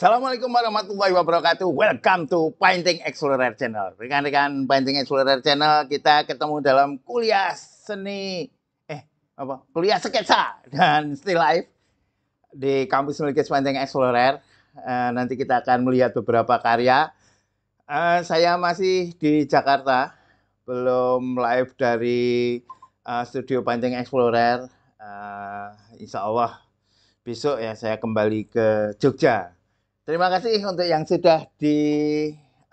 Assalamualaikum warahmatullahi wabarakatuh. Welcome to Painting Explorer Channel. Rekan-rekan Painting Explorer Channel, kita ketemu dalam kuliah seni kuliah sketsa dan still life di kampus Melukis Painting Explorer. Nanti kita akan melihat beberapa karya. Saya masih di Jakarta, belum live dari studio Painting Explorer. Insya Allah besok ya saya kembali ke Jogja. Terima kasih untuk yang sudah di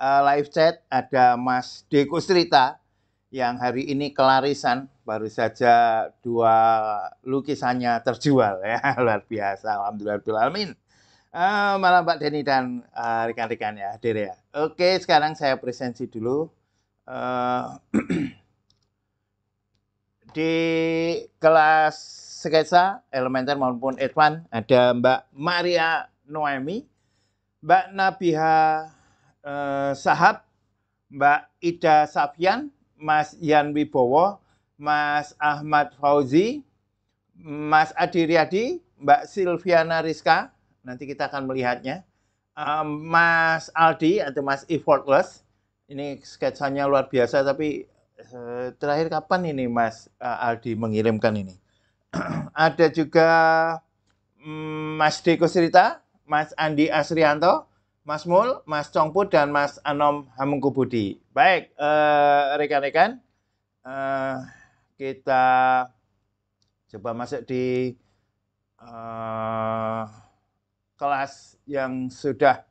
live chat. Ada Mas Deko Strita yang hari ini kelarisan, baru saja 2 lukisannya terjual ya. Luar biasa, alhamdulillahirrahmanirrahim. Malam Pak Denny dan rekan-rekan ya, hadir ya. Oke, sekarang saya presensi dulu. Di kelas sketsa elementer maupun advance ada Mbak Maria Noemi, Mbak Nabiha Sahab, Mbak Ida Safian, Mas Yan Wibowo, Mas Ahmad Fauzi, Mas Adi Riyadi, Mbak Silviana Rizka, nanti kita akan melihatnya, Mas Aldi atau Mas Effortless, ini sketsanya luar biasa, tapi terakhir kapan ini Mas Aldi mengirimkan ini? Ada juga Mas Deko Strita, Mas Andi Asrianto, Mas Mul, Mas Congput, dan Mas Anom Hamengkubudi. Baik, rekan-rekan, kita coba masuk di kelas yang sudah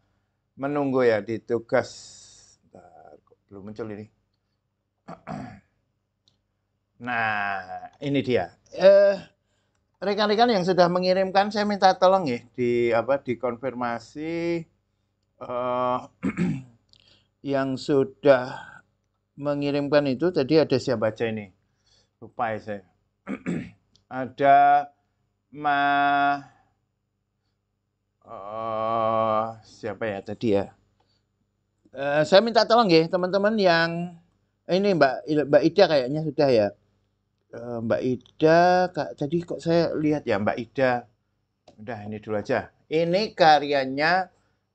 menunggu ya di tugas. Belum muncul ini. Nah, ini dia. Rekan-rekan yang sudah mengirimkan, saya minta tolong ya dikonfirmasi yang sudah mengirimkan itu tadi ada siapa aja ini? Lupa ya saya. Ada siapa ya tadi ya? Saya minta tolong ya teman-teman yang ini Mbak Ida kayaknya sudah ya. Mbak Ida, tadi kok saya lihat ya Mbak Ida. Udah ini dulu aja. Ini karyanya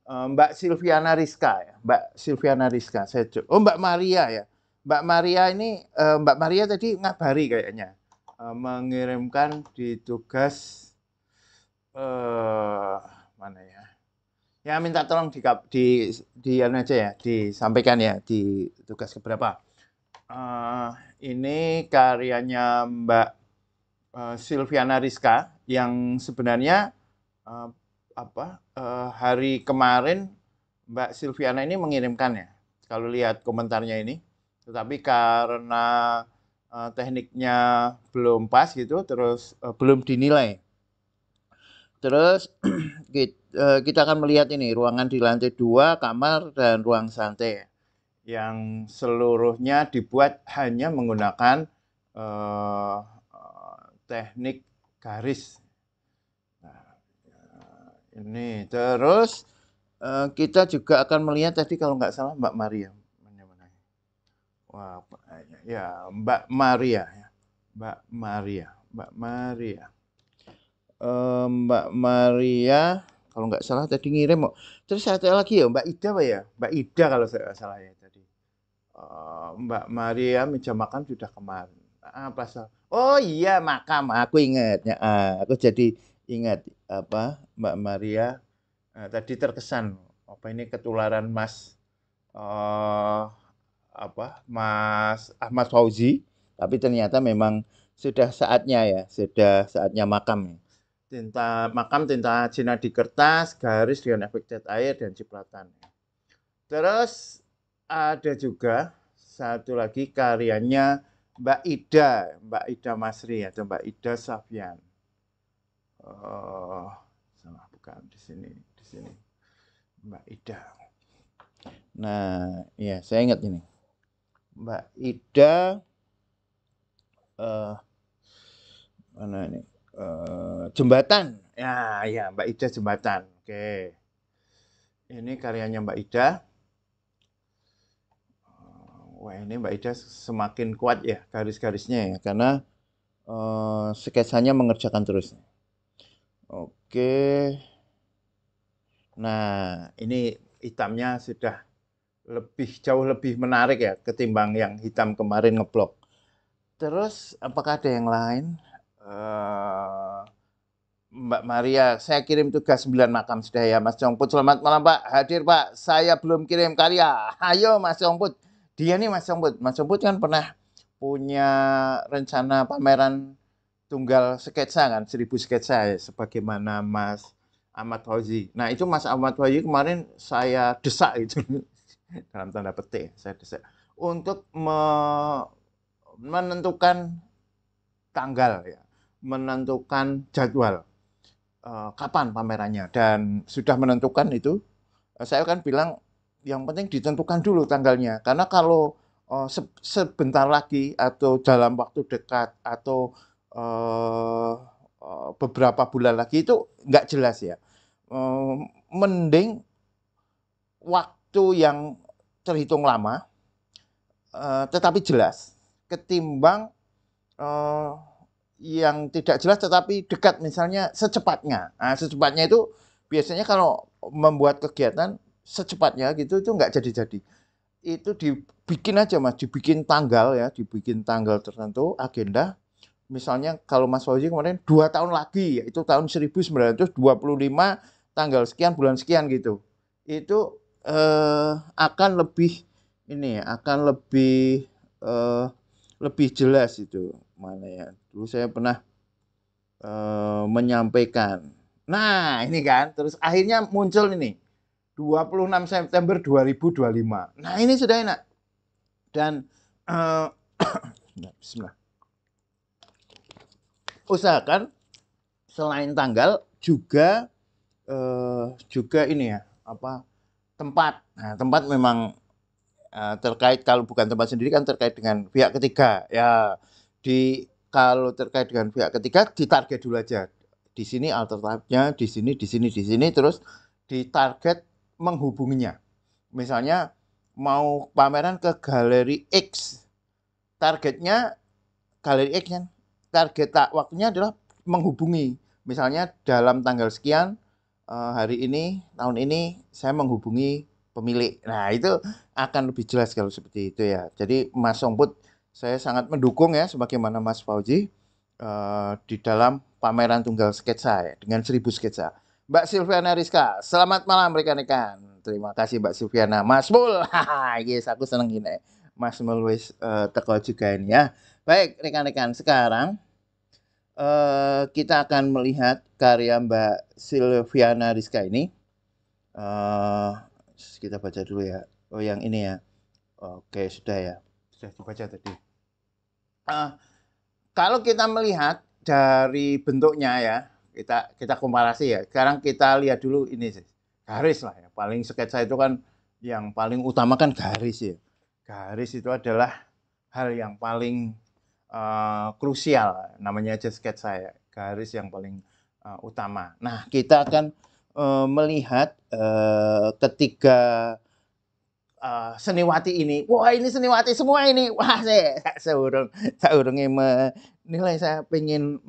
Mbak Silviana Rizka ya. Mbak Silviana Rizka. Mbak Maria ya. Mbak Maria ini, Mbak Maria tadi ngabari kayaknya. Mengirimkan di tugas mana ya? Ya minta tolong di aja ya, disampaikan ya di tugas keberapa. Ini karyanya Mbak Silviana Rizka yang sebenarnya hari kemarin Mbak Silviana ini mengirimkan ya. Kalau lihat komentarnya ini, tetapi karena tekniknya belum pas gitu, terus belum dinilai. Terus kita akan melihat ini ruangan di lantai 2, kamar dan ruang santai yang seluruhnya dibuat hanya menggunakan teknik garis. Nah, ini terus kita juga akan melihat tadi kalau nggak salah Mbak Maria. Wah, ya Mbak Maria ya. Mbak Maria. Mbak Maria kalau nggak salah tadi ngirim. Terus ada lagi ya Mbak Ida Pak ya? Mbak Ida kalau saya nggak salah ya tadi. Mbak Maria meja makan sudah kemarin. Apa Oh iya makam, aku ingat ya. Aku jadi ingat Mbak Maria tadi terkesan ini ketularan Mas Mas Ahmad Fauzi, tapi ternyata memang sudah saatnya makam. Tinta Cina di kertas, garis dengan efek cat air dan cipratan. Terus ada juga satu lagi karyanya Mbak Ida Masri atau Mbak Ida Safian. Salah bukan di sini. Mbak Ida. Nah, ya saya ingat ini. Mbak Ida mana ini? Jembatan. Ya, Mbak Ida Jembatan. Oke. Ini karyanya Mbak Ida. Wah, ini Mbak Ida semakin kuat ya garis-garisnya ya, karena sketsanya mengerjakan terus. Oke. Nah, ini hitamnya sudah jauh lebih menarik ya ketimbang yang hitam kemarin ngeblok. Terus apakah ada yang lain? Mbak Maria, saya kirim tugas 9 makam sudah ya Mas Congput. Selamat malam Pak, hadir Pak. Saya belum kirim karya. Ayo Mas Congput. Dia nih Mas Congput. Mas Congput kan pernah punya rencana pameran tunggal sketsa kan, 1000 sketsa ya, sebagaimana Mas Ahmad Fauzi. Nah itu Mas Ahmad Fauzi kemarin saya desak itu, dalam tanda petik, saya desak. Untuk menentukan tanggal ya, menentukan jadwal kapan pamerannya dan sudah menentukan itu saya kan bilang yang penting ditentukan dulu tanggalnya karena kalau sebentar lagi atau dalam waktu dekat atau beberapa bulan lagi itu nggak jelas ya. Mending waktu yang terhitung lama tetapi jelas ketimbang yang tidak jelas tetapi dekat, misalnya secepatnya. Nah, secepatnya itu biasanya kalau membuat kegiatan secepatnya gitu itu nggak jadi-jadi. Itu dibikin aja Mas, dibikin tanggal ya, dibikin tanggal tertentu, agenda. Misalnya kalau Mas Fauzi kemarin 2 tahun lagi, yaitu tahun 1925, tanggal sekian, bulan sekian gitu. Itu akan lebih ini ya, akan lebih jelas itu mana ya. Dulu saya pernah menyampaikan. Nah, ini kan terus akhirnya muncul ini 26 September 2025. Nah, ini sudah enak. Dan bismillah. Usahakan selain tanggal juga ini ya, apa tempat. Nah, tempat memang terkait, kalau bukan tempat sendiri kan terkait dengan pihak ketiga ya. Kalau terkait dengan pihak ketiga ditarget dulu aja, di sini alternatifnya, di sini terus ditarget menghubunginya. Misalnya mau pameran ke galeri X, targetnya galeri X kan, target waktunya adalah menghubungi, misalnya dalam tanggal sekian hari ini tahun ini saya menghubungi pemilik. Nah, itu akan lebih jelas kalau seperti itu ya. Jadi Mas Songput, saya sangat mendukung ya sebagaimana Mas Fauzi di dalam pameran tunggal sketsa ya, dengan 1000 sketsa. Mbak Silviana Rizka, selamat malam rekan-rekan. Terima kasih Mbak Silviana. Mas Mul, yes, aku seneng gini. Mas Mul wis teko juga ini ya. Baik rekan-rekan, sekarang kita akan melihat karya Mbak Silviana Rizka ini. Kita baca dulu ya. Oh, yang ini ya. Oke, sudah ya. Sudah dibaca tadi. Kalau kita melihat dari bentuknya ya, kita komparasi ya. Sekarang kita lihat dulu ini sih. Garis lah ya. Paling sketsa itu kan yang paling utama kan garis ya. Garis itu adalah hal yang paling krusial, namanya aja sketsa ya. Garis yang paling utama. Nah, kita akan melihat ketika seniwati ini, wah ini seniwati semua ini, wah saya urungnya menilai, saya pengen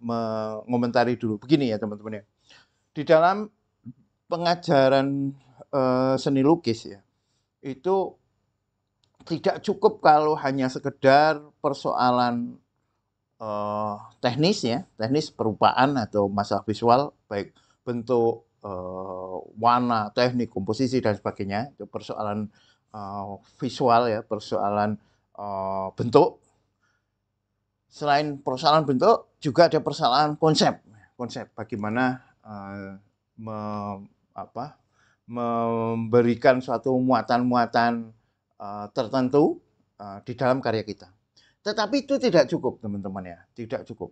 mengomentari dulu. Begini ya teman-teman ya, di dalam pengajaran seni lukis ya, itu tidak cukup kalau hanya sekedar persoalan teknis ya, teknis perupaan atau masalah visual, baik bentuk, warna, teknik, komposisi dan sebagainya. Itu persoalan visual ya, persoalan bentuk. Selain persoalan bentuk, juga ada persoalan konsep. Konsep bagaimana memberikan suatu muatan-muatan tertentu di dalam karya kita. Tetapi itu tidak cukup teman-teman ya, tidak cukup.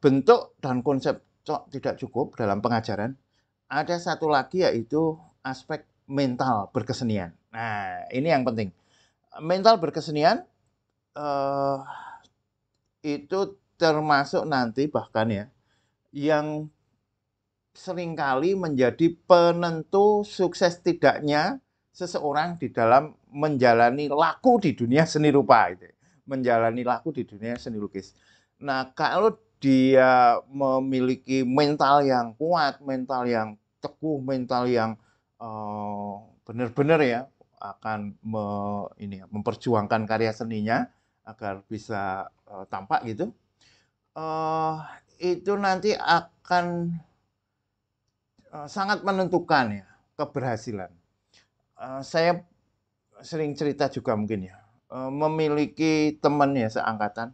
Bentuk dan konsep tidak cukup dalam pengajaran. Ada satu lagi yaitu aspek mental berkesenian. Nah, ini yang penting. Mental berkesenian itu termasuk nanti bahkan ya, yang seringkali menjadi penentu sukses tidaknya seseorang di dalam menjalani laku di dunia seni rupa, gitu. Menjalani laku di dunia seni lukis. Nah, kalau dia memiliki mental yang kuat, mental yang teguh, mental yang benar-benar ya akan memperjuangkan karya seninya agar bisa tampak gitu. Itu nanti akan sangat menentukan ya keberhasilan. Saya sering cerita juga mungkin ya, memiliki teman ya seangkatan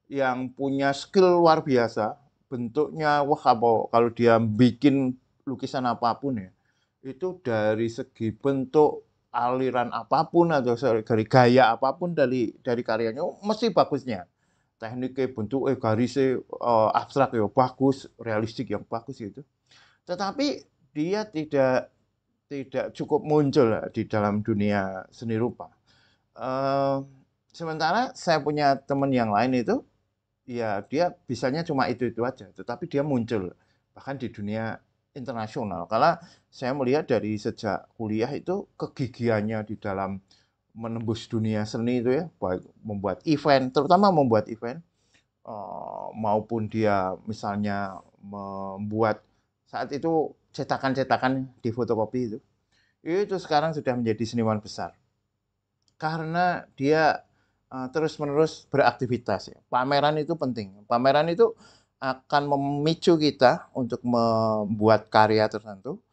yang punya skill luar biasa, bentuknya wah kalau dia bikin lukisan apapun ya, itu dari segi bentuk, aliran apapun atau dari gaya apapun dari karyanya mesti bagusnya. Tekniknya, bentuknya, garisnya abstrak ya bagus, realistik yang bagus gitu. Tetapi dia tidak cukup muncul di dalam dunia seni rupa. Sementara saya punya teman yang lain itu, ya dia bisanya cuma itu aja, tetapi dia muncul bahkan di dunia internasional. Karena saya melihat dari sejak kuliah itu kegigihannya di dalam menembus dunia seni itu ya, baik membuat event, terutama membuat event, maupun dia misalnya membuat saat itu cetakan-cetakan di fotokopi itu sekarang sudah menjadi seniman besar. Karena dia terus-menerus beraktivitas ya. Pameran itu penting. Pameran itu akan memicu kita untuk membuat karya tertentu.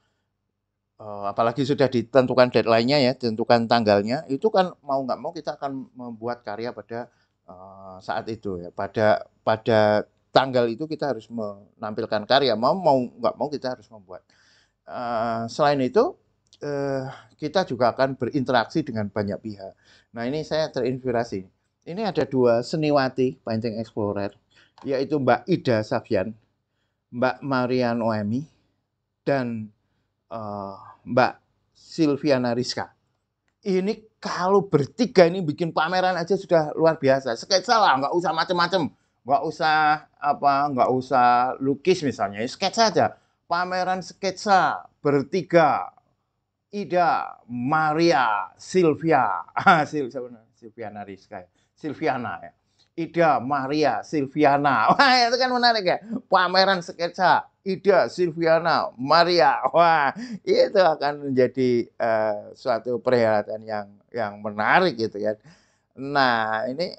Apalagi sudah ditentukan deadline-nya ya, ditentukan tanggalnya, itu kan mau nggak mau kita akan membuat karya pada saat itu ya. Pada tanggal itu kita harus menampilkan karya, mau nggak mau kita harus membuat. Selain itu, kita juga akan berinteraksi dengan banyak pihak. Nah ini saya terinspirasi. Ini ada 2 seniwati painting explorer, yaitu Mbak Ida Safian, Mbak Maria Noemi, dan Mbak Silviana Rizka. Ini kalau bertiga ini bikin pameran aja sudah luar biasa. Sketsa lah, nggak usah macam-macam, nggak usah lukis misalnya, sketsa aja. Pameran sketsa bertiga, Ida, Maria, Silvia, Silviana Rizka, Silviana ya. Ida, Maria, Silviana. Wah, itu kan menarik ya. Pameran sketsa, Ida, Silviana, Maria. Wah, itu akan menjadi suatu perhelatan yang menarik gitu ya. Nah, ini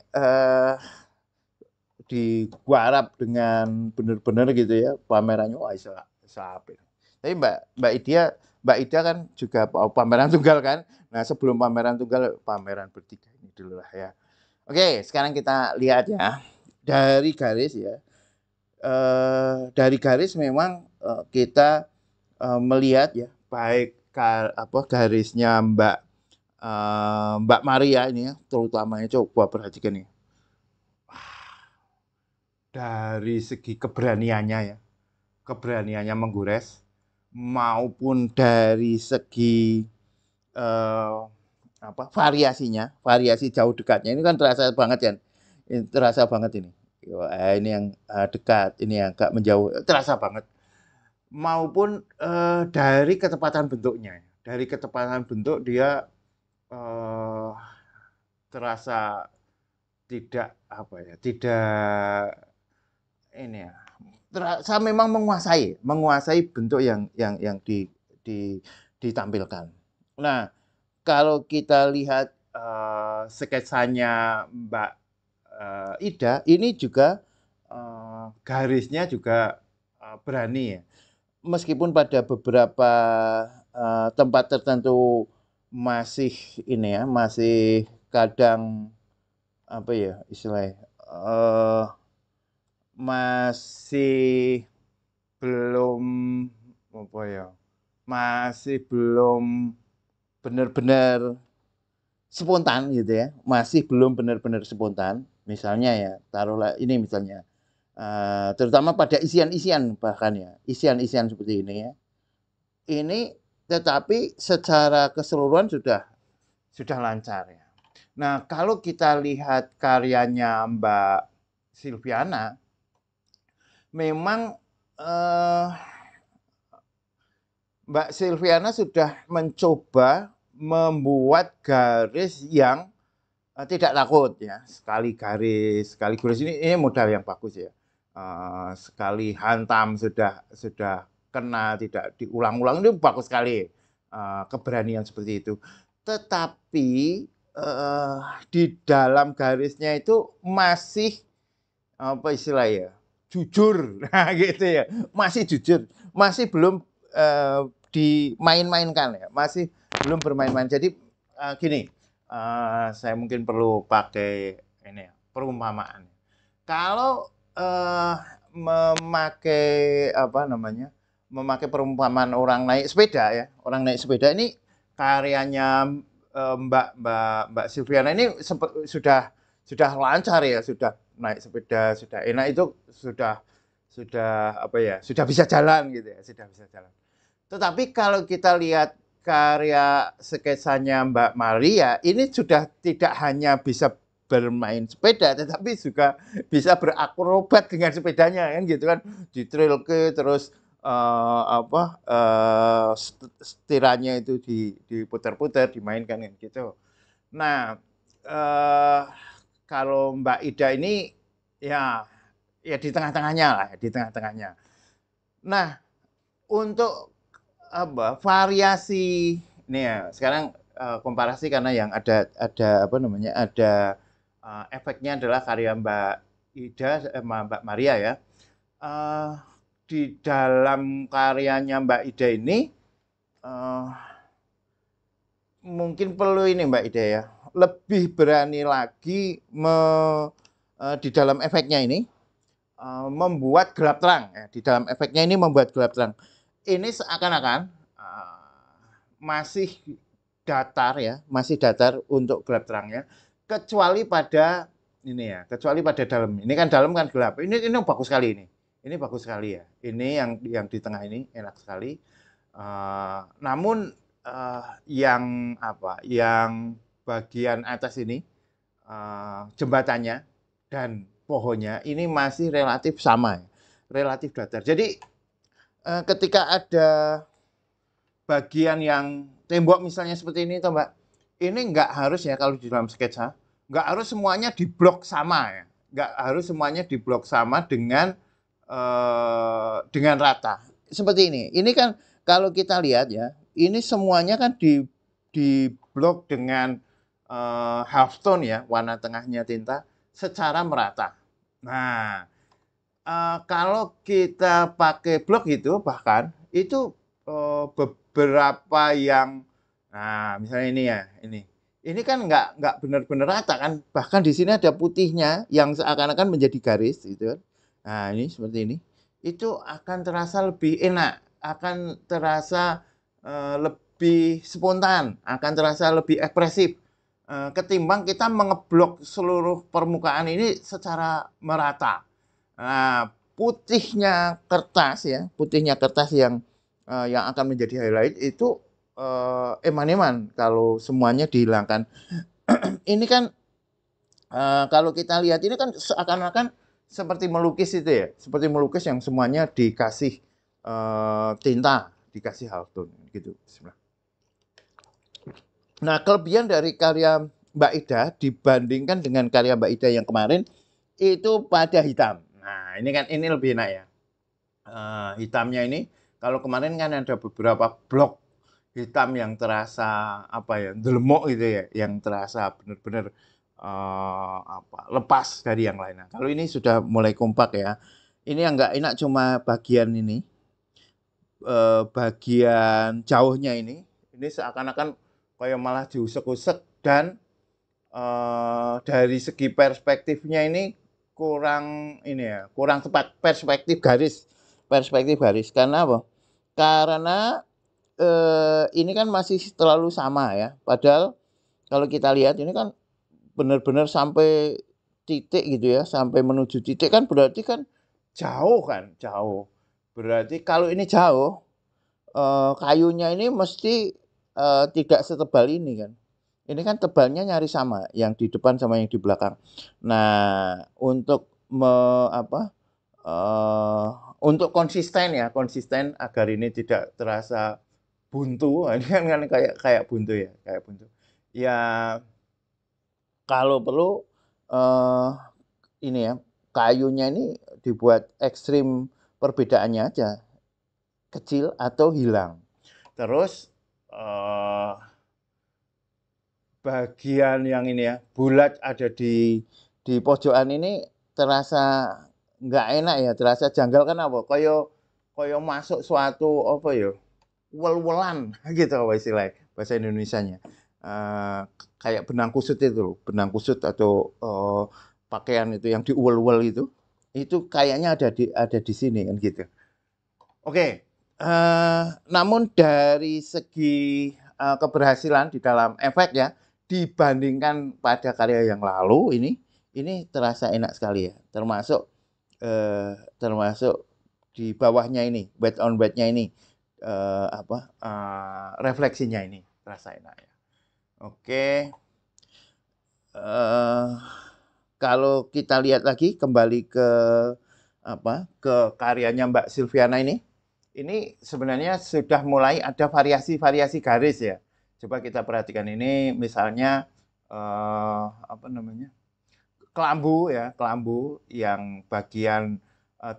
digarap dengan benar-benar gitu ya pamerannya. Wah, apik. Tapi Mbak Ida kan juga pameran tunggal kan. Nah, sebelum pameran tunggal, pameran bertiga ini dulu lah ya. Oke, sekarang kita lihat ya. Dari garis ya. Dari garis memang kita melihat ya, baik garisnya Mbak Maria ini ya, terutamanya coba perhatikan nih. Dari segi keberaniannya ya, keberaniannya menggores, maupun dari segi variasinya, variasi jauh dekatnya ini kan terasa banget kan, terasa banget ini. Ini yang dekat, ini yang agak menjauh, terasa banget. Maupun dari ketepatan bentuknya, dari ketepatan bentuk dia terasa tidak tidak ini ya. Saya memang menguasai bentuk yang ditampilkan. Nah, kalau kita lihat sketsanya Mbak Ida, ini juga garisnya juga berani ya. Meskipun pada beberapa tempat tertentu masih ini ya, masih kadang apa ya istilahnya, masih belum apa ya, masih belum benar-benar spontan gitu ya, masih belum benar-benar spontan. Misalnya ya, taruhlah ini misalnya, terutama pada isian-isian bahkan ya, isian-isian seperti ini ya. Ini tetapi secara keseluruhan sudah lancar ya. Nah, kalau kita lihat karyanya Mbak Silviana, memang Mbak Silviana sudah mencoba membuat garis yang tidak takut ya. Sekali garis ini modal yang bagus ya. sekali hantam sudah kena, tidak diulang-ulang, itu bagus sekali, keberanian seperti itu. Tetapi, di dalam garisnya itu masih, apa istilah ya, jujur, nah gitu ya, masih jujur, masih belum, dimain-mainkan ya, masih belum bermain-main. Jadi, gini, saya mungkin perlu pakai ini ya, perumpamaan. Kalau, memakai apa namanya, memakai perumpamaan orang naik sepeda ya, orang naik sepeda ini karyanya, Mbak Mbak Mbak Silviana ini sudah lancar ya, sudah naik sepeda, sudah enak, itu sudah apa ya, sudah bisa jalan gitu ya, sudah bisa jalan. Tetapi kalau kita lihat karya sketsanya Mbak Maria, ini sudah tidak hanya bisa bermain sepeda, tetapi juga bisa berakrobat dengan sepedanya kan gitu kan, ditrilke terus, apa, setirannya itu diputar-putar, dimainkan kan gitu. Nah, eee, kalau Mbak Ida ini ya ya di tengah-tengahnya lah, di tengah-tengahnya. Nah, untuk apa, variasi ini ya, sekarang, komparasi karena yang ada apa namanya, ada, efeknya adalah karya Mbak Ida sama Mbak Maria ya. Eee, di dalam karyanya Mbak Ida ini, eee, mungkin perlu ini Mbak Ida ya, lebih berani lagi di dalam efeknya ini, membuat gelap terang ya, di dalam efeknya ini membuat gelap terang. Ini seakan-akan, masih datar ya, masih datar untuk gelap terangnya, kecuali pada ini ya, kecuali pada dalam. Ini kan dalam kan gelap. Ini bagus sekali ini. Ini bagus sekali ya. Ini yang di tengah ini enak sekali. Namun, yang apa, yang bagian atas ini, jembatannya dan pohonnya ini masih relatif sama ya, relatif datar. Jadi, ketika ada bagian yang tembok misalnya seperti ini toh Mbak, ini nggak harus ya kalau di dalam sketsa, nggak harus semuanya diblok sama ya, nggak harus semuanya diblok sama dengan rata. Seperti ini. Ini kan kalau kita lihat ya, ini semuanya kan diblok dengan, half tone ya, warna tengahnya tinta secara merata. Nah, kalau kita pakai blok itu bahkan, itu, beberapa yang nah misalnya ini ya, ini. Ini kan nggak benar-benar rata kan, bahkan di sini ada putihnya yang seakan-akan menjadi garis gitu kan. Nah ini seperti ini. Itu akan terasa lebih enak, akan terasa, lebih spontan, akan terasa lebih ekspresif, ketimbang kita mengeblok seluruh permukaan ini secara merata. Nah, putihnya kertas yang akan menjadi highlight itu, eman-eman kalau semuanya dihilangkan. Ini kan, kalau kita lihat ini kan seakan-akan seperti melukis itu ya, seperti melukis yang semuanya dikasih, tinta, dikasih half tone gitu. Bismillah. Nah, kelebihan dari karya Mbak Ida dibandingkan dengan karya Mbak Ida yang kemarin, itu pada hitam. Nah, ini lebih enak ya. Hitamnya ini kalau kemarin kan ada beberapa blok hitam yang terasa apa ya, delemok gitu ya, yang terasa benar-benar apa, lepas dari yang lain. Nah, kalau ini sudah mulai kompak ya. Ini yang nggak enak cuma bagian ini, bagian jauhnya ini seakan-akan kayak malah diusek-usek dan, dari segi perspektifnya ini kurang ini ya, kurang tepat perspektif garis. Karena apa? Karena, ini kan masih terlalu sama ya, padahal kalau kita lihat ini kan benar-benar sampai titik gitu ya, sampai menuju titik kan berarti kan jauh kan, jauh. Berarti kalau ini jauh, kayunya ini mesti, tidak setebal ini kan. Ini kan tebalnya nyaris sama, yang di depan sama yang di belakang. Nah, untuk apa, untuk konsisten ya, konsisten agar ini tidak terasa buntu, ini kan kayak kayak buntu ya, kayak buntu. Ya kalau perlu, eee, ini ya, kayunya ini dibuat ekstrim perbedaannya aja, kecil atau hilang. Terus bagian yang ini ya, bulat ada di pojokan ini terasa nggak enak ya, terasa janggal kan apa? Koyo masuk suatu apa ya? Wel-welan gitu apa istilahnya bahasa Indonesianya. Kayak benang kusut itu loh, benang kusut atau pakaian itu yang diuel-uel itu kayaknya ada di sini kan gitu. Oke, namun dari segi keberhasilan di dalam efek ya, dibandingkan pada karya yang lalu ini terasa enak sekali ya. Termasuk di bawahnya ini, wet on wetnya ini, refleksinya ini terasa enak ya. Oke, kalau kita lihat lagi kembali ke karyanya Mbak Silviana ini sebenarnya sudah mulai ada variasi-variasi garis ya. Coba kita perhatikan ini misalnya kelambu ya, kelambu yang bagian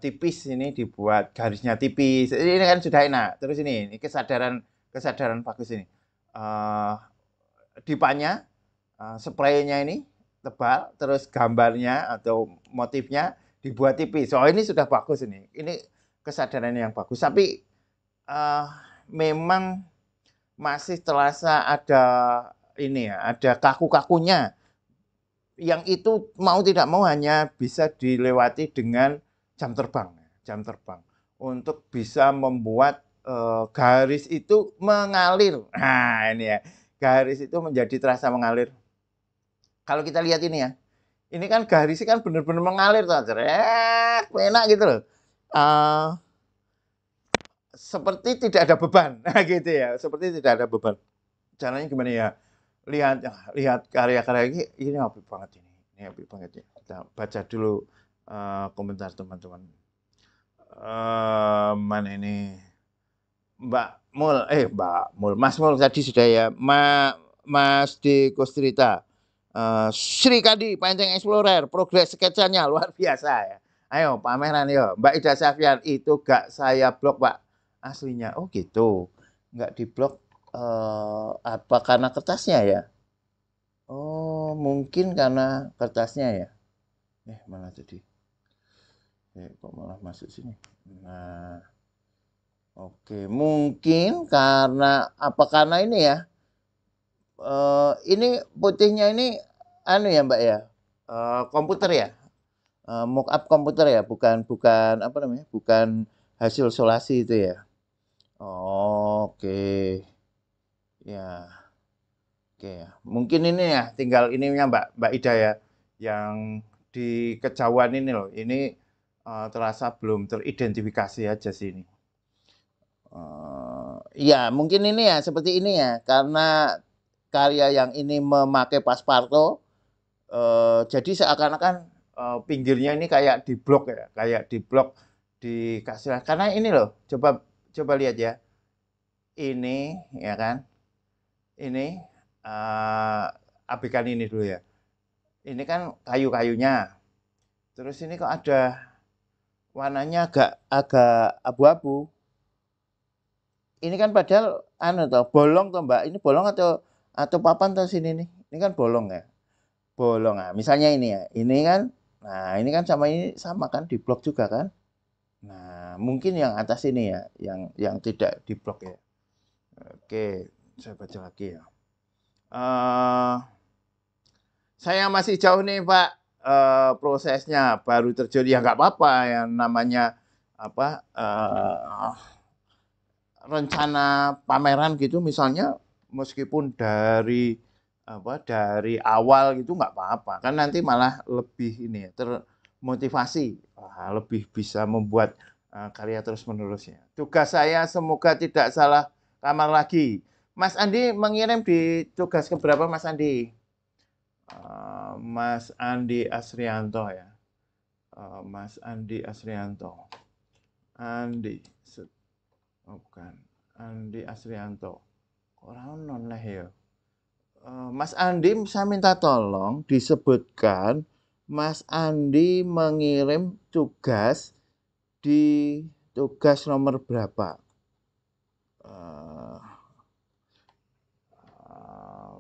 tipis ini dibuat garisnya tipis. Ini kan sudah enak. Terus ini kesadaran bagus ini. Dipanya, spraynya ini tebal, terus gambarnya atau motifnya dibuat tipis. Oh ini sudah bagus ini. Ini kesadaran yang bagus. Tapi memang masih terasa ada ini ya, ada kaku-kakunya. Yang itu mau tidak mau hanya bisa dilewati dengan jam terbang. Untuk bisa membuat garis itu mengalir. Nah ini ya, garis itu menjadi terasa mengalir. Kalau kita lihat ini ya, ini kan garisnya kan benar-benar mengalir tuh, enak gitu loh. Seperti tidak ada beban, gitu ya. Seperti tidak ada beban. Caranya gimana ya? Lihat karya-karya ini apik banget ini apik banget ya. Kita baca dulu komentar teman-teman. Mana ini? Mbak Mul, Mas Mul tadi sudah ya. Mas D Kostrita. Sri Kandi, Painting Explorer, progres sketsanya luar biasa ya. Ayo pameran yo. Mbak Ida Safian, itu gak saya blok Pak. Aslinya. Oh gitu. Nggak di blok apa karena kertasnya ya? Oh, mungkin karena kertasnya ya. Mana tadi? Kok malah masuk sini? Nah, oke. Mungkin karena ini ya. Ini putihnya ini anu ya, Mbak ya. Komputer ya. Mockup komputer ya, bukan apa namanya? Bukan hasil solasi itu ya. Oke. Ya. Oke ya. Mungkin ini ya, tinggal ininya Mbak Ida ya, yang di kejauhan ini loh. Ini terasa belum teridentifikasi aja sih ini. Ya, mungkin ini ya, seperti ini ya, karena karya yang ini memakai pasparto, jadi seakan-akan pinggirnya ini kayak diblok ya, kayak diblok dikasih. Karena ini loh, coba lihat ya, ini ya kan, ini abekan ini dulu ya. Ini kan kayu-kayunya. Terus ini kok ada warnanya agak abu-abu. Ini kan padahal bolong toh Mbak. Ini bolong atau papan toh sini nih. Ini kan bolong ya. Bolong. Nah, misalnya ini ya. Ini kan ini kan sama kan di blok juga kan. Nah, mungkin yang atas ini ya, yang tidak di blok ya. Oke, saya baca lagi ya. Saya masih jauh nih Pak, prosesnya baru terjun ya nggak apa-apa yang namanya rencana pameran gitu misalnya meskipun dari awal gitu nggak apa-apa kan nanti malah lebih ini ya termotivasi lebih bisa membuat karya terus menerusnya. Tugas saya semoga tidak salah kamar lagi. Mas Andi mengirim di tugas keberapa Mas Andi? Mas Andi Asrianto ya. Mas Andi Asrianto. Bukan. Andi Asrianto. Orang non lah ya. Mas Andi, saya minta tolong disebutkan Mas Andi mengirim tugas di tugas nomor berapa?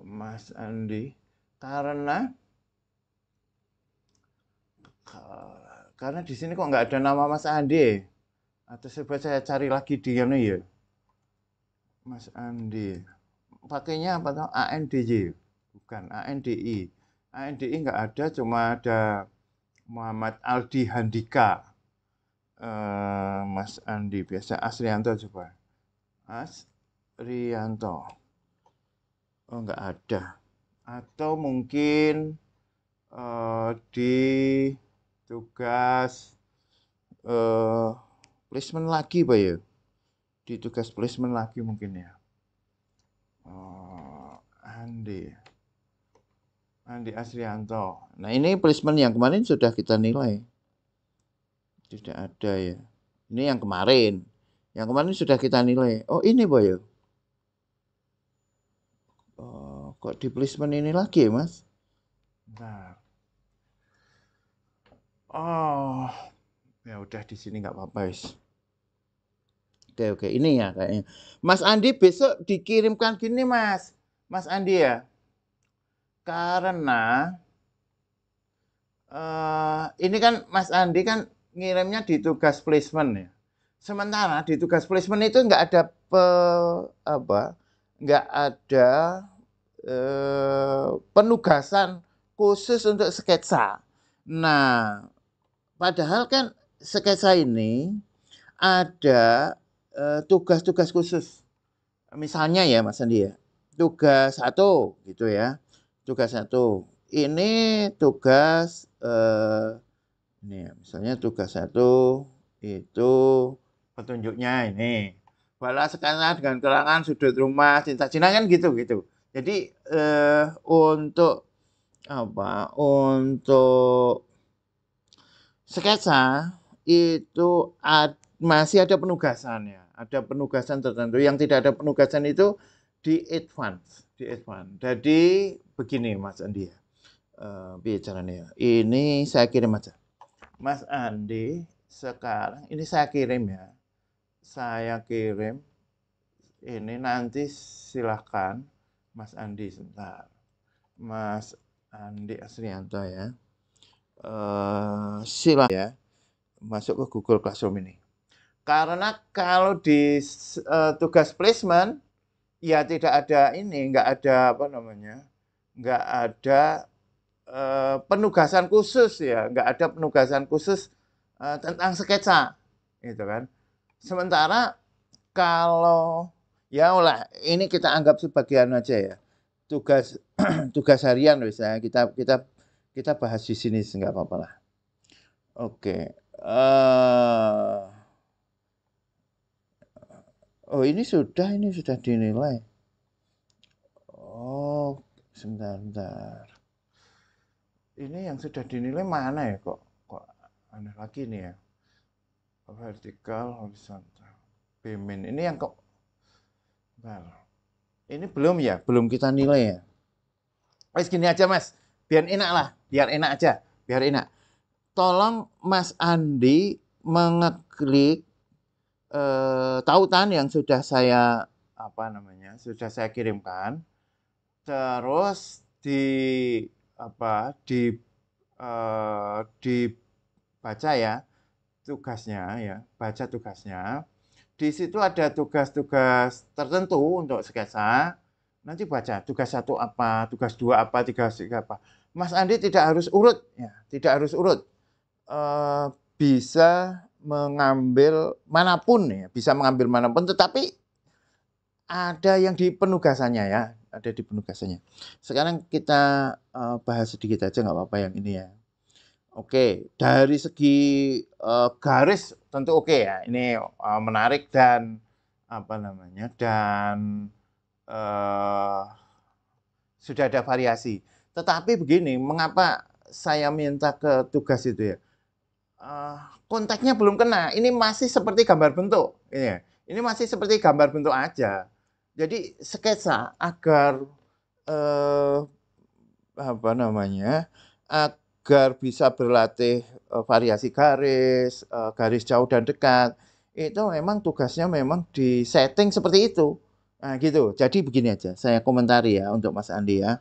Mas Andi, karena di sini kok nggak ada nama Mas Andi. Atau coba saya cari lagi di mana ya? Mas Andi. Pakainya apa tuh? ANDJ. Bukan ANDI. ANDI nggak ada, cuma ada Muhammad Aldi Handika. Mas Andi biasa Asrianto coba. Asrianto. Oh nggak ada. Atau mungkin di tugas placement lagi Pak ya. Di tugas placement lagi mungkin ya. Andi Asrianto. Nah ini placement yang kemarin sudah kita nilai. Tidak ada ya. Ini yang kemarin. Yang kemarin sudah kita nilai. Oh ini Pak ya. Kok di placement ini lagi ya Mas? Bentar. Oh, ya udah di sini nggak apa-apa guys. Oke, ini ya kayaknya. Mas Andi besok dikirimkan gini Mas Andi ya. Karena ini kan Mas Andi kan ngirimnya di tugas placement ya. Sementara di tugas placement itu nggak ada nggak ada penugasan khusus untuk sketsa. Nah, padahal kan sketsa ini ada tugas-tugas khusus. Misalnya ya Mas Andi ya, tugas 1 gitu ya. Tugas 1. Ini tugas ini ya, misalnya tugas 1 itu petunjuknya ini. Balas sketsa dengan kelangan sudut rumah cinta Cina kan gitu. Jadi untuk apa? Untuk sketsa itu masih ada penugasannya. Ada penugasan tertentu. Yang tidak ada penugasan itu di advance. Jadi begini Mas Andi ya. Bicaranya. Ini saya kirim aja. Mas Andi sekarang ini saya kirim ya. Saya kirim. Ini nanti silahkan Mas Andi sebentar. Mas Andi Asrianto ya. Silahkan ya. Masuk ke Google Classroom ini. Karena kalau di tugas placement ya tidak ada ini, nggak ada nggak ada penugasan khusus ya, nggak ada penugasan khusus tentang sketsa, gitu kan. Sementara kalau ya lah ini kita anggap sebagian aja ya, tugas tugas harian misalnya kita bahas di sini nggak apa-apa lah. Oke. Oh ini sudah dinilai. Oh, sebentar. Ini yang sudah dinilai mana ya kok aneh lagi nih ya. Vertikal, horizontal. Payment. Ini yang kok. Bentar. Ini belum kita nilai ya. Wes gini aja Mas, biar enak aja. Tolong Mas Andi mengeklik tautan yang sudah saya kirimkan, terus dibaca ya tugasnya ya, baca tugasnya. Di situ ada tugas-tugas tertentu untuk sketsa. Nanti baca tugas 1 apa, tugas 2 apa, tugas 3 apa. Mas Andi tidak harus urut ya, bisa mengambil manapun ya, tetapi ada yang di penugasannya ya, Sekarang kita bahas sedikit aja nggak apa-apa yang ini ya. Oke, dari segi garis tentu oke ya, ini menarik dan sudah ada variasi. Tetapi begini, mengapa saya minta ke tugas itu ya? Konteksnya belum kena. Ini masih seperti gambar bentuk. Ini masih seperti gambar bentuk aja. Jadi sketsa agar agar bisa berlatih variasi garis, garis jauh dan dekat, itu memang tugasnya memang di-setting seperti itu. Nah, gitu. Jadi begini aja, saya komentari ya untuk Mas Andi ya.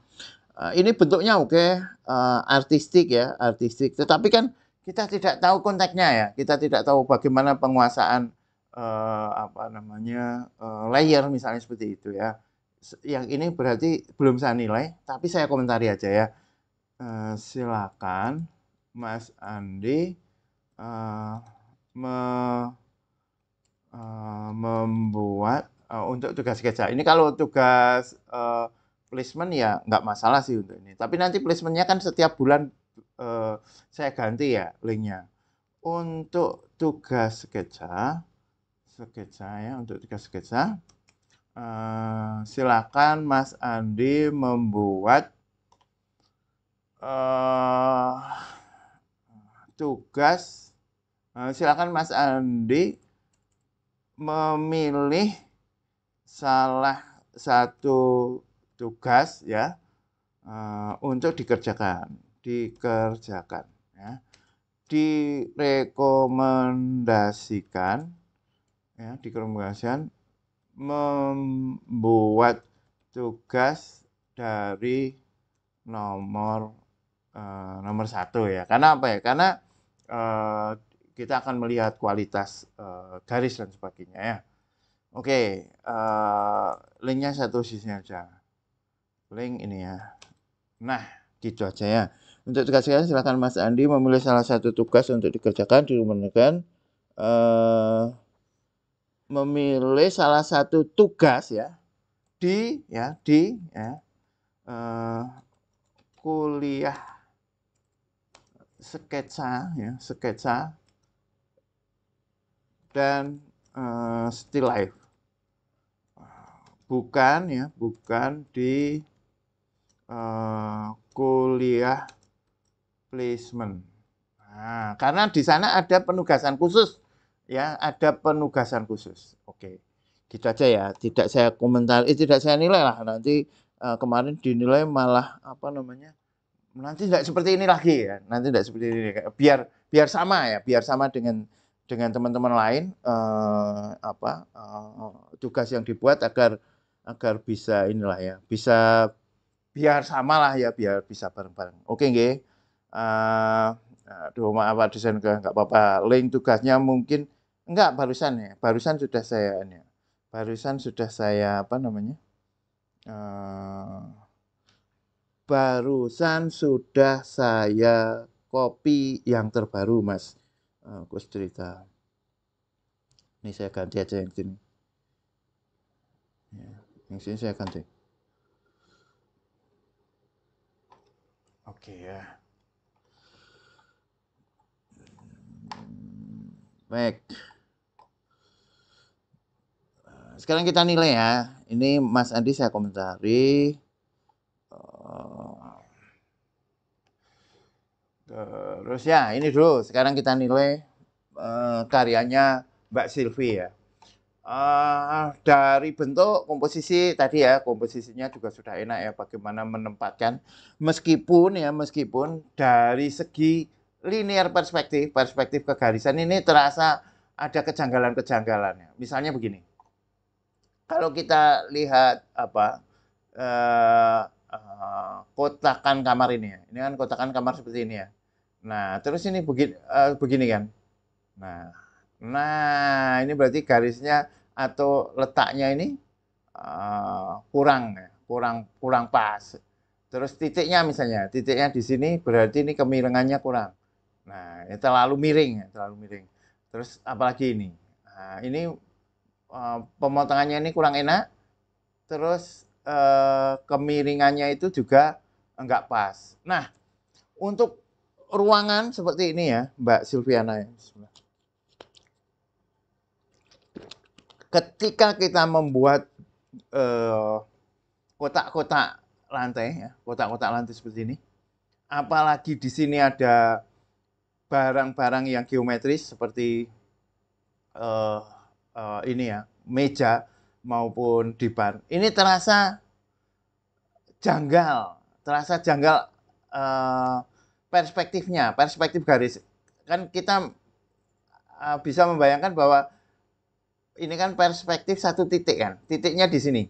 Ini bentuknya oke, artistik ya, artistik. Tetapi kan kita tidak tahu konteksnya ya, kita tidak tahu bagaimana penguasaan, apa namanya, layer misalnya seperti itu ya. Yang ini berarti belum saya nilai, tapi saya komentari aja ya. Silakan Mas Andi, eee, me membuat, untuk tugas sketsa. Ini kalau tugas, placement ya nggak masalah sih untuk ini. Tapi nanti placement-nya kan setiap bulan, eee, saya ganti ya link-nya. Untuk tugas sketsa sketsa ya, untuk tugas sketsa, silakan Mas Andi membuat, eee, tugas silakan Mas Andi memilih salah satu tugas ya, untuk dikerjakan ya. Direkomendasikan membuat tugas dari nomor nomor 1 ya. Karena apa ya? Karena kita akan melihat kualitas garis dan sebagainya ya. Oke, linknya saya tulis di sini aja. Link ini ya. Nah, gitu aja ya. Untuk tugas kalian silakan Mas Andi memilih salah satu tugas untuk dikerjakan, direkomendasikan memilih salah satu tugas ya di kuliah sketsa ya, sketsa dan still life. Bukan di kuliah placement. Nah, karena di sana ada penugasan khusus ya, ada penugasan khusus. Oke. Gitu aja ya, tidak saya komentar, tidak saya nilai lah nanti kemarin dinilai malah apa namanya? Nanti tidak seperti ini lagi ya, nanti tidak seperti ini. Biar sama ya, biar sama dengan teman-teman lain tugas yang dibuat agar bisa inilah ya, bisa biar sama lah ya, biar bisa bareng-bareng. Oke nggih. Aduh maaf Pak dosen nggak apa-apa. Link tugasnya mungkin enggak barusan ya, barusan sudah saya ini ya, barusan sudah saya apa namanya? Barusan sudah saya copy yang terbaru Mas Kustrita. Ini saya ganti aja yang sini. Ya, yang sini saya ganti. Oke ya. Baik. Sekarang kita nilai ya. Ini Mas Andi saya komentari. Terus ya ini dulu. Sekarang kita nilai karyanya Mbak Silvi ya. Dari bentuk komposisi tadi ya, komposisinya juga sudah enak ya, bagaimana menempatkan meskipun dari segi linear perspektif kegarisan ini terasa ada kejanggalan-kejanggalannya. Misalnya begini, kalau kita lihat apa kotakan kamar ini ya, ini kan kotakan kamar seperti ini ya. Nah, terus ini begini kan. Nah, ini berarti garisnya atau letaknya ini kurang pas. Terus titiknya misalnya, titiknya di sini berarti ini kemiringannya kurang. Nah, ini terlalu miring. Terus apalagi ini? Nah, ini pemotongannya ini kurang enak. Terus kemiringannya itu juga enggak pas. Nah, untuk ruangan seperti ini ya, Mbak Silviana ya. Ketika kita membuat kotak-kotak lantai ya, kotak-kotak lantai seperti ini, apalagi di sini ada barang-barang yang geometris seperti ini ya, meja maupun dipan. Ini terasa janggal perspektifnya, perspektif garis. Kan kita bisa membayangkan bahwa ini kan perspektif satu titik kan. Titiknya di sini.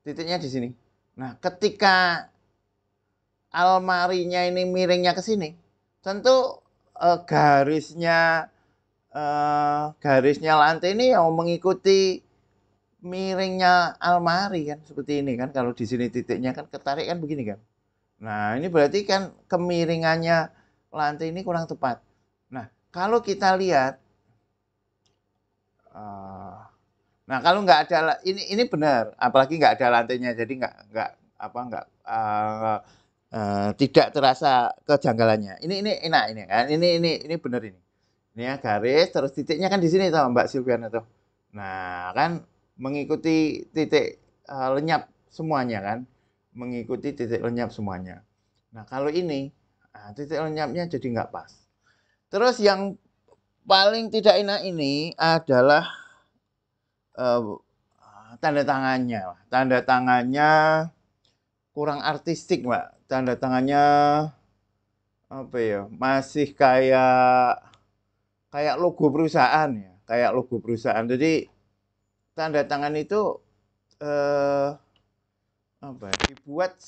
Titiknya di sini. Nah, ketika almarinya ini miringnya ke sini, tentu garisnya lantai ini yang mengikuti miringnya almari kan, seperti ini kan. Kalau di sini titiknya kan ketarik kan begini kan. Nah, ini berarti kan kemiringannya lantai ini kurang tepat. Nah, kalau kita lihat, nah kalau nggak ada, ini benar, apalagi nggak ada lantainya, jadi tidak terasa kejanggalannya. Ini enak ini kan, ini benar ini. Ini ya garis, terus titiknya kan di sini tuh Mbak Silviana tuh. Nah, kan mengikuti titik lenyap semuanya kan, mengikuti titik lenyap semuanya. Nah, kalau ini titik lenyapnya jadi nggak pas. Terus yang paling tidak enak ini adalah tanda tangannya. Tanda tangannya kurang artistik, Mbak. Tanda tangannya apa ya? Masih kayak logo perusahaan ya, kayak logo perusahaan. Jadi tanda tangan itu dibuat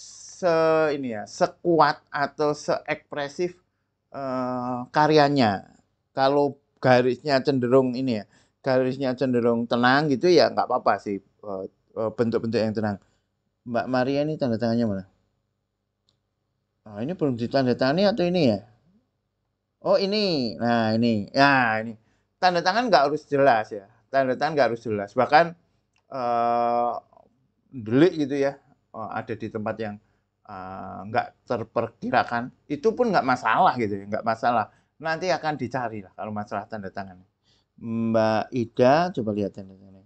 sekuat atau seekspresif karyanya. Kalau garisnya cenderung ini ya, garisnya cenderung tenang gitu ya nggak apa-apa sih, bentuk-bentuk yang tenang. Mbak Maria ini tanda tangannya mana? Oh, ini belum ditandatangani atau ini ya? Oh ini, nah ini, ya ini. Tanda tangan nggak harus jelas ya, tanda tangan nggak harus jelas. Bahkan delik gitu ya, ada di tempat yang nggak terperkirakan, itu pun nggak masalah gitu ya, nggak masalah. Nanti akan dicari lah kalau masalah tanda tangan. Mbak Ida, coba lihat tanda tangannya.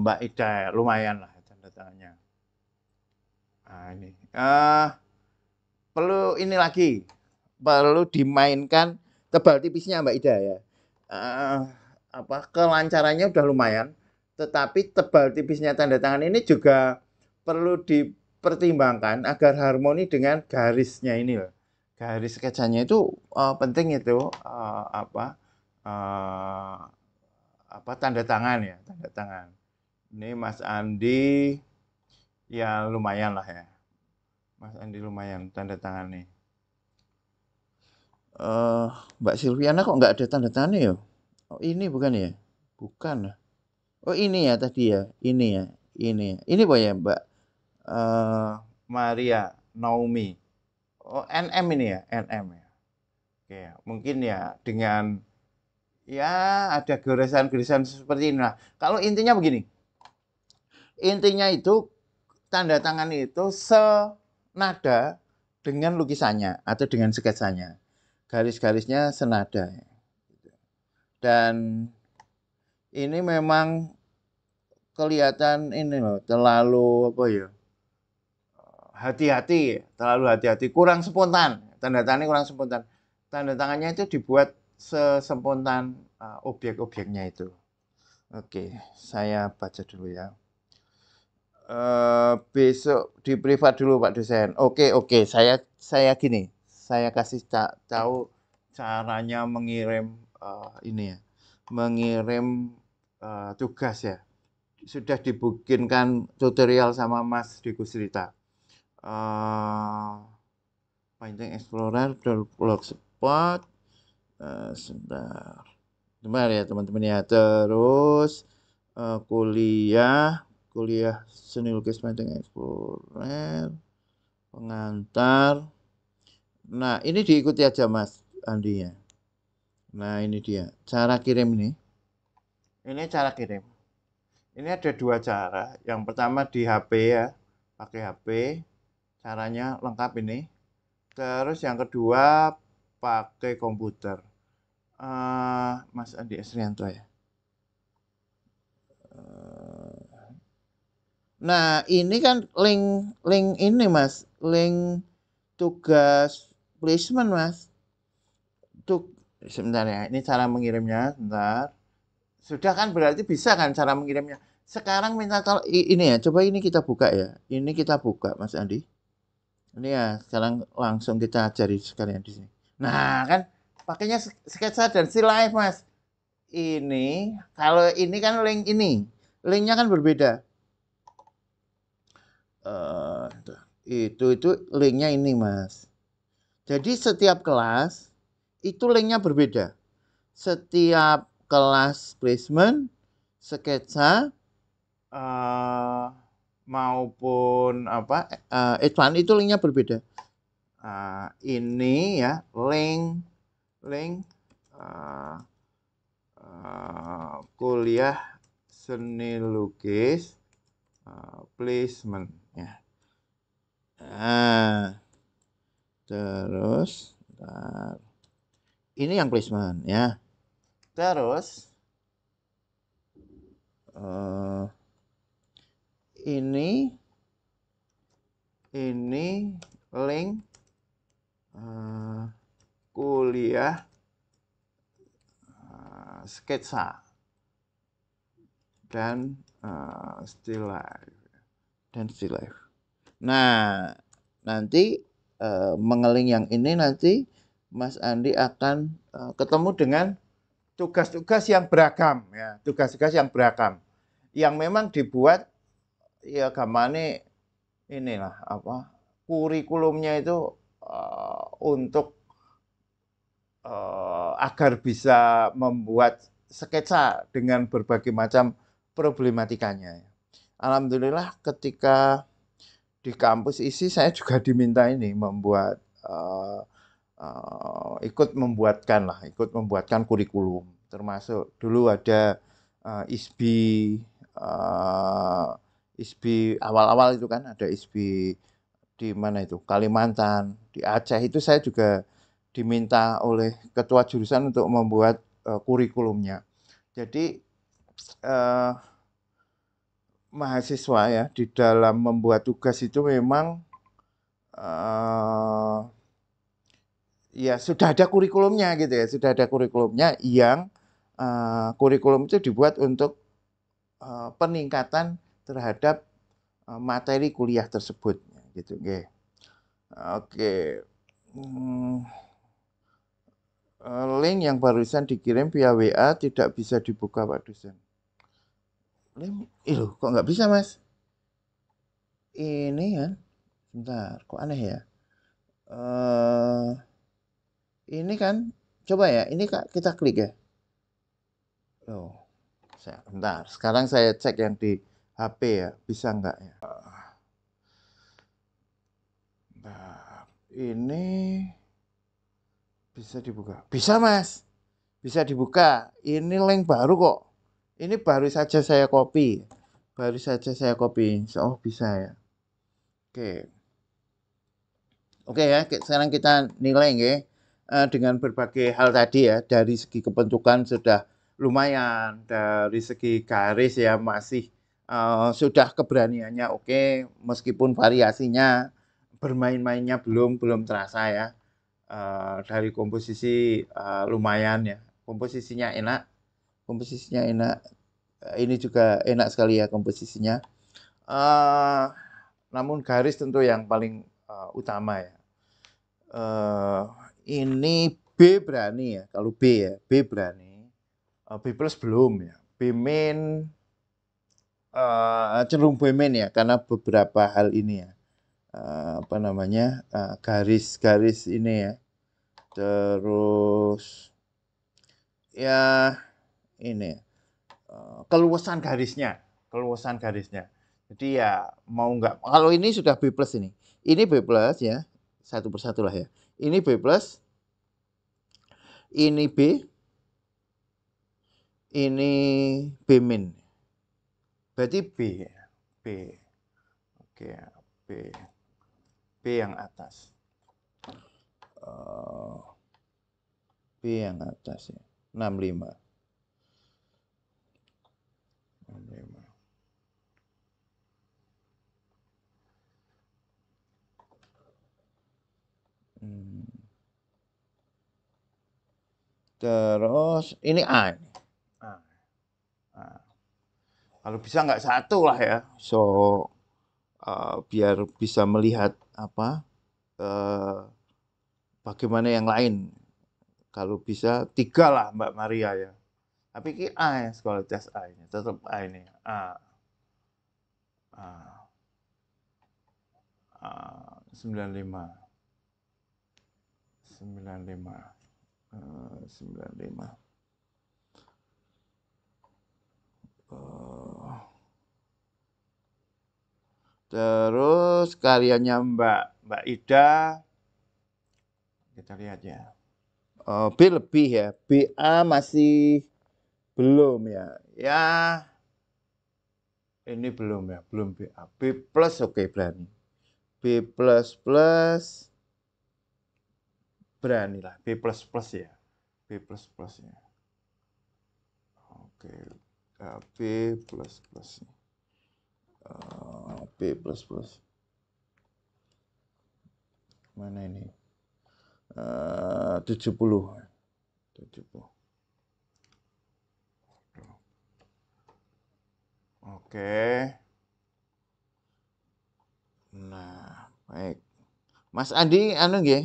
Mbak Ida lumayan lah tanda tangannya. Nah, ini perlu ini lagi, perlu dimainkan tebal tipisnya Mbak Ida ya. Kelancarannya udah lumayan, tetapi tebal tipisnya tanda tangan ini juga perlu dipertimbangkan agar harmoni dengan garisnya ini loh. Garis sketsanya itu penting itu tanda tangan ya, tanda tangan. Ini Mas Andi ya lumayan lah ya. Mas Andi lumayan tanda tangan nih. Mbak Silviana kok nggak ada tanda tangannya ya? Oh ini bukan ya? Bukan. Oh ini ya tadi ya, ini ya, ini ya. Ini apa ya Mbak Maria Naomi? Oh NM ini ya, NM ya. Oke, mungkin ya dengan ya ada goresan-goresan seperti ini lah. Kalau intinya begini, intinya itu tanda tangan itu senada dengan lukisannya atau dengan sketsanya. Garis-garisnya senada. Dan ini memang kelihatan ini loh, terlalu apa ya? Hati-hati, terlalu hati-hati, kurang spontan. Tanda tangannya kurang spontan. Tanda tangannya itu dibuat sespontan objek-objeknya itu. Oke, saya baca dulu ya. Besok di privat dulu Pak dosen. Oke, saya gini, saya kasih tahu caranya mengirim ini ya, mengirim tugas ya. Sudah dibikinkan tutorial sama Mas Diku Cerita. Painting Explorer blogspot. Sebentar ya teman-teman ya. Terus kuliah seni lukis Painting Explorer, pengantar. Nah ini diikuti aja Mas Andi ya. Nah ini dia cara kirim ini. Ini cara kirim. Ini ada dua cara. Yang pertama di HP ya, pakai HP. Caranya lengkap ini. Terus yang kedua pakai komputer. Mas Andi Esrianto ya. Nah ini kan link ini Mas, link tugas placement Mas. Sebentar ya, ini cara mengirimnya. Sebentar. Sudah kan berarti bisa kan cara mengirimnya. Sekarang minta tolong ini ya, coba ini kita buka ya. Ini kita buka Mas Andi. Ini ya, sekarang langsung kita ajari sekalian di sini. Nah, kan pakainya sketsa dan still life, Mas. Ini, kalau ini kan link ini. Linknya kan berbeda. Uh, itu linknya ini, Mas. Jadi setiap kelas itu linknya berbeda. Setiap kelas placement, sketsa, maupun apa advance itu linknya berbeda. Ini ya link kuliah seni lukis placement ya. Terus ini yang placement ya. Terus ini link kuliah sketsa dan still life. Nah, nanti mengeling yang ini nanti Mas Andi akan ketemu dengan tugas-tugas yang beragam ya, tugas-tugas yang beragam yang memang dibuat ya gamane inilah apa kurikulumnya itu untuk agar bisa membuat sketsa dengan berbagai macam problematikanya. Alhamdulillah ketika di kampus isi saya juga diminta ini membuat ikut membuatkan kurikulum, termasuk dulu ada ISBI ISBI awal-awal itu kan ada ISBI di mana itu Kalimantan, di Aceh itu saya juga diminta oleh ketua jurusan untuk membuat kurikulumnya. Jadi mahasiswa ya di dalam membuat tugas itu memang ya sudah ada kurikulumnya gitu ya, sudah ada kurikulumnya yang kurikulum itu dibuat untuk peningkatan terhadap materi kuliah tersebut gitu. Oke. Link yang barusan dikirim via WA tidak bisa dibuka Pak dosen. Loh, kok nggak bisa Mas? Ini kan, sebentar, kok aneh ya? Ini kan, coba ya, ini kita klik ya. Loh, bentar, sekarang saya cek yang di HP ya, bisa nggak ya? Nah, ini bisa dibuka. Bisa Mas, bisa dibuka. Ini link baru kok. Ini baru saja saya copy. Oh bisa ya. Oke. Oke ya, sekarang kita nilai ya. Dengan berbagai hal tadi ya, dari segi kebentukan sudah lumayan, dari segi garis ya masih sudah keberaniannya oke, meskipun variasinya bermain-mainnya belum terasa ya. Dari komposisi lumayan ya, komposisinya enak. Ini juga enak sekali ya komposisinya. Namun garis tentu yang paling utama ya. Ini B berani ya, kalau B ya, B berani. B plus belum ya. B min cenderung B min ya, karena beberapa hal ini ya. Garis-garis ini ya. Terus ya ini keluasan garisnya. Jadi ya mau nggak, kalau ini sudah B plus ini B plus ya, satu persatu lah ya. Ini B plus, ini B, ini B min. Berarti B ya, B. Oke, B. B yang atas. B yang atas ya, 65. 65. Terus ini A. Kalau bisa nggak satu lah ya. So biar bisa melihat apa bagaimana yang lain. Kalau bisa 3 lah Mbak Maria ya. Tapi ki A ya, sekolah tes A ini, tetap A ini. A, A, A 95, 95, 95. Terus karyanya Mbak Ida, kita lihat ya. B lebih ya, BA masih belum ya. Ya, ini belum ya, belum BA. B plus oke berani. B plus plus beranilah, B plus plus ya. B plus plus ya. Oke, B plus plus. B plus plus. Mana ini? 70. 70. Oke. Nah, baik. Mas Andi,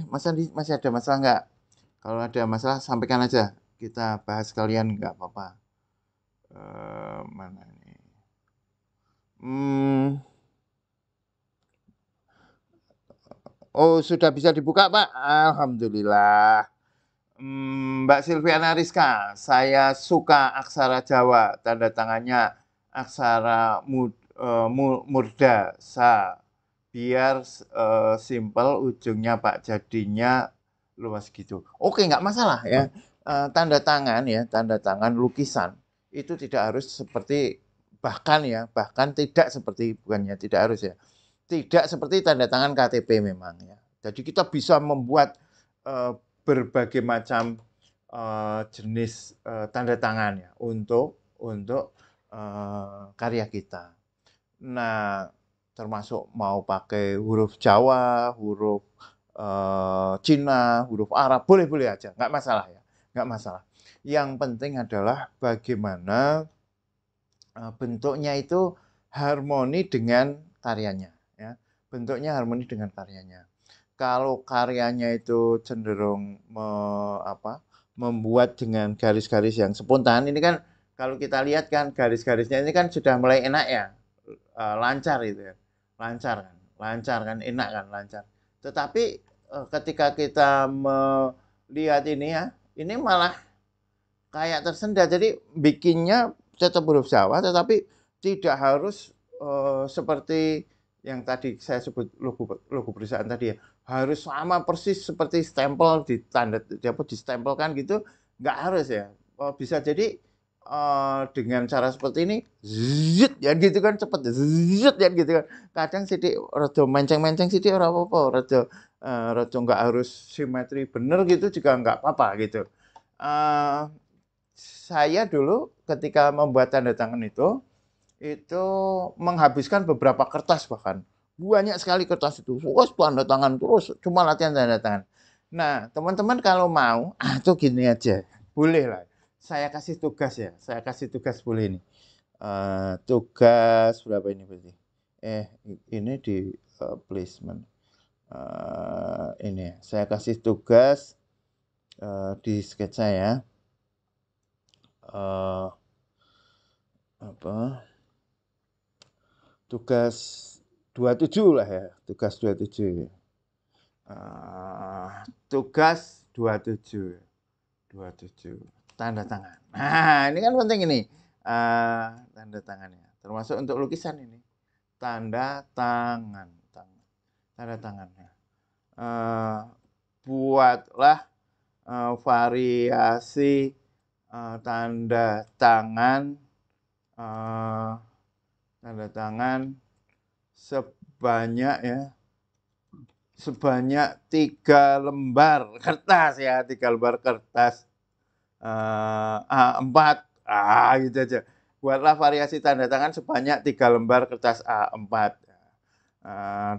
Mas Andi masih ada masalah nggak? Kalau ada masalah sampaikan aja. Kita bahas sekalian nggak apa-apa. Mana ini? Oh, sudah bisa dibuka, Pak? Alhamdulillah. Mbak Silviana Rizka, saya suka aksara Jawa, tanda tangannya aksara murda, sa. Biar simpel ujungnya Pak, jadinya luas gitu. Oke, nggak masalah ya. Tanda tangan lukisan itu tidak harus seperti bahkan tidak seperti bukannya tidak harus ya. Tidak seperti tanda tangan KTP memang ya. Jadi kita bisa membuat berbagai macam jenis tanda tangan ya untuk karya kita. Nah, termasuk mau pakai huruf Jawa, huruf Cina, huruf Arab, boleh-boleh aja, nggak masalah ya, nggak masalah. Yang penting adalah bagaimana bentuknya itu harmoni dengan karyanya, ya. Bentuknya harmoni dengan karyanya. Kalau karyanya itu cenderung membuat dengan garis-garis yang spontan, ini kan kalau kita lihat kan garis-garisnya ini kan sudah mulai enak ya, lancar itu ya, lancar kan, enak kan, lancar. Tetapi ketika kita melihat ini ya, ini malah kayak tersendat. Jadi bikinnya tetap huruf Jawa, tetapi tidak harus seperti yang tadi saya sebut logo perusahaan tadi ya. Harus sama persis seperti stempel distempelkan gitu, nggak harus ya. Bisa jadi dengan cara seperti ini, zit ya gitu kan cepet, zit ya gitu kan. Kadang sidik rada menceng-menceng sidik ora apa-apa, rada nggak harus simetri bener gitu juga nggak apa-apa gitu. Saya dulu ketika membuat tanda tangan itu menghabiskan beberapa kertas bahkan. Banyak sekali kertas itu. Terus tanda tangan terus, cuma latihan tanda tangan. Nah, teman-teman kalau mau, tuh gini aja. Boleh lah. Saya kasih tugas ya. Saya kasih tugas boleh nih. Tugas berapa ini berarti? Ini di placement. Ini saya kasih tugas di sketsa ya. Tugas 27 lah ya, tugas 27. Tugas 27. Tanda tangan. Nah, ini kan penting ini. Tanda tangannya. Termasuk untuk lukisan ini. Tanda tangan. Tanda tangannya. Buatlah variasi tanda tangan sebanyak 3 lembar kertas ya, 3 lembar kertas A4 gitu aja. Buatlah variasi tanda tangan sebanyak 3 lembar kertas A4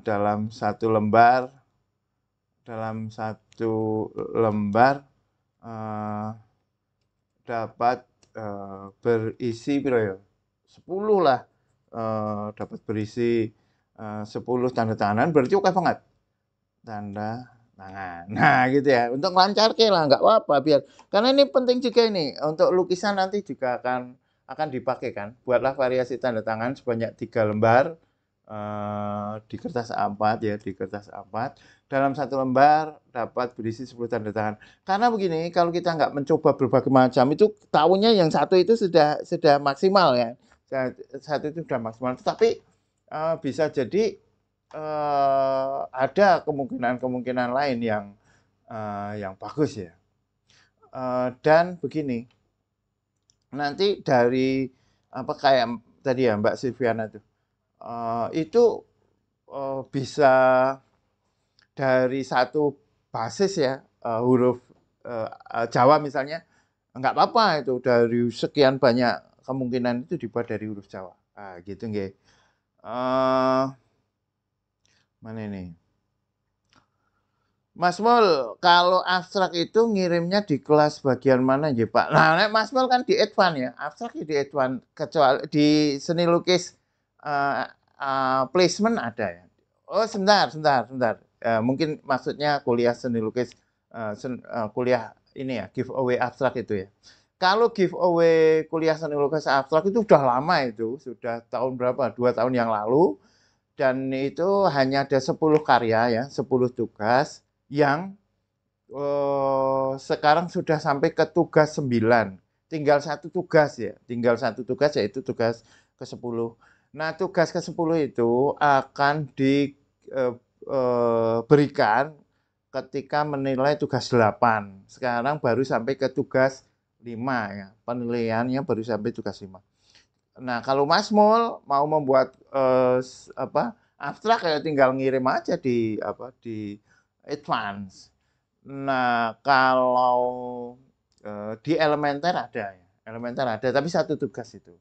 dalam satu lembar dapat berisi 10 lah, dapat berisi 10 tanda tangan, berarti oke banget. tanda tangan. Nah, gitu ya. Untuk melancarke lah, nggak apa-apa biar karena ini penting juga ini, untuk lukisan nanti juga akan dipakai kan. Buatlah variasi tanda tangan sebanyak 3 lembar, di kertas A4 ya, di kertas A4. Dalam satu lembar dapat berisi 10 tanda tangan. Karena begini, kalau kita nggak mencoba berbagai macam, itu tahunya yang satu itu sudah maksimal ya. Satu itu sudah maksimal. Tetapi, bisa jadi ada kemungkinan-kemungkinan lain yang bagus ya. Dan begini, nanti dari apa kayak tadi ya Mbak Silviana tuh, itu bisa dari satu basis ya, huruf Jawa misalnya, nggak apa-apa itu dari sekian banyak kemungkinan itu dibuat dari huruf Jawa. Ah, gitu nggih. Mana ini? Mas Mul, kalau abstrak itu ngirimnya di kelas bagian mana ya Pak? Nah, Mas Mul kan di advance ya, abstrak ya di advance, kecuali di seni lukis placement ada ya. Oh, sebentar. Mungkin maksudnya kuliah seni lukis, kuliah ini ya, giveaway abstrak itu ya. Kalau giveaway kuliah seni lukis abstrak itu udah lama itu, sudah tahun berapa? 2 tahun yang lalu. Dan itu hanya ada 10 karya ya, 10 tugas yang sekarang sudah sampai ke tugas 9. Tinggal satu tugas yaitu tugas ke-10. Nah, tugas ke-10 itu akan diberikan ketika menilai tugas 8. Sekarang baru sampai ke tugas 5 ya. Penilaiannya baru sampai tugas 5. Nah, kalau Mas Mul mau membuat apa abstrak ya tinggal ngirim aja di advance. Nah, kalau di elementer ada ya, elementer ada, tapi satu tugas itu,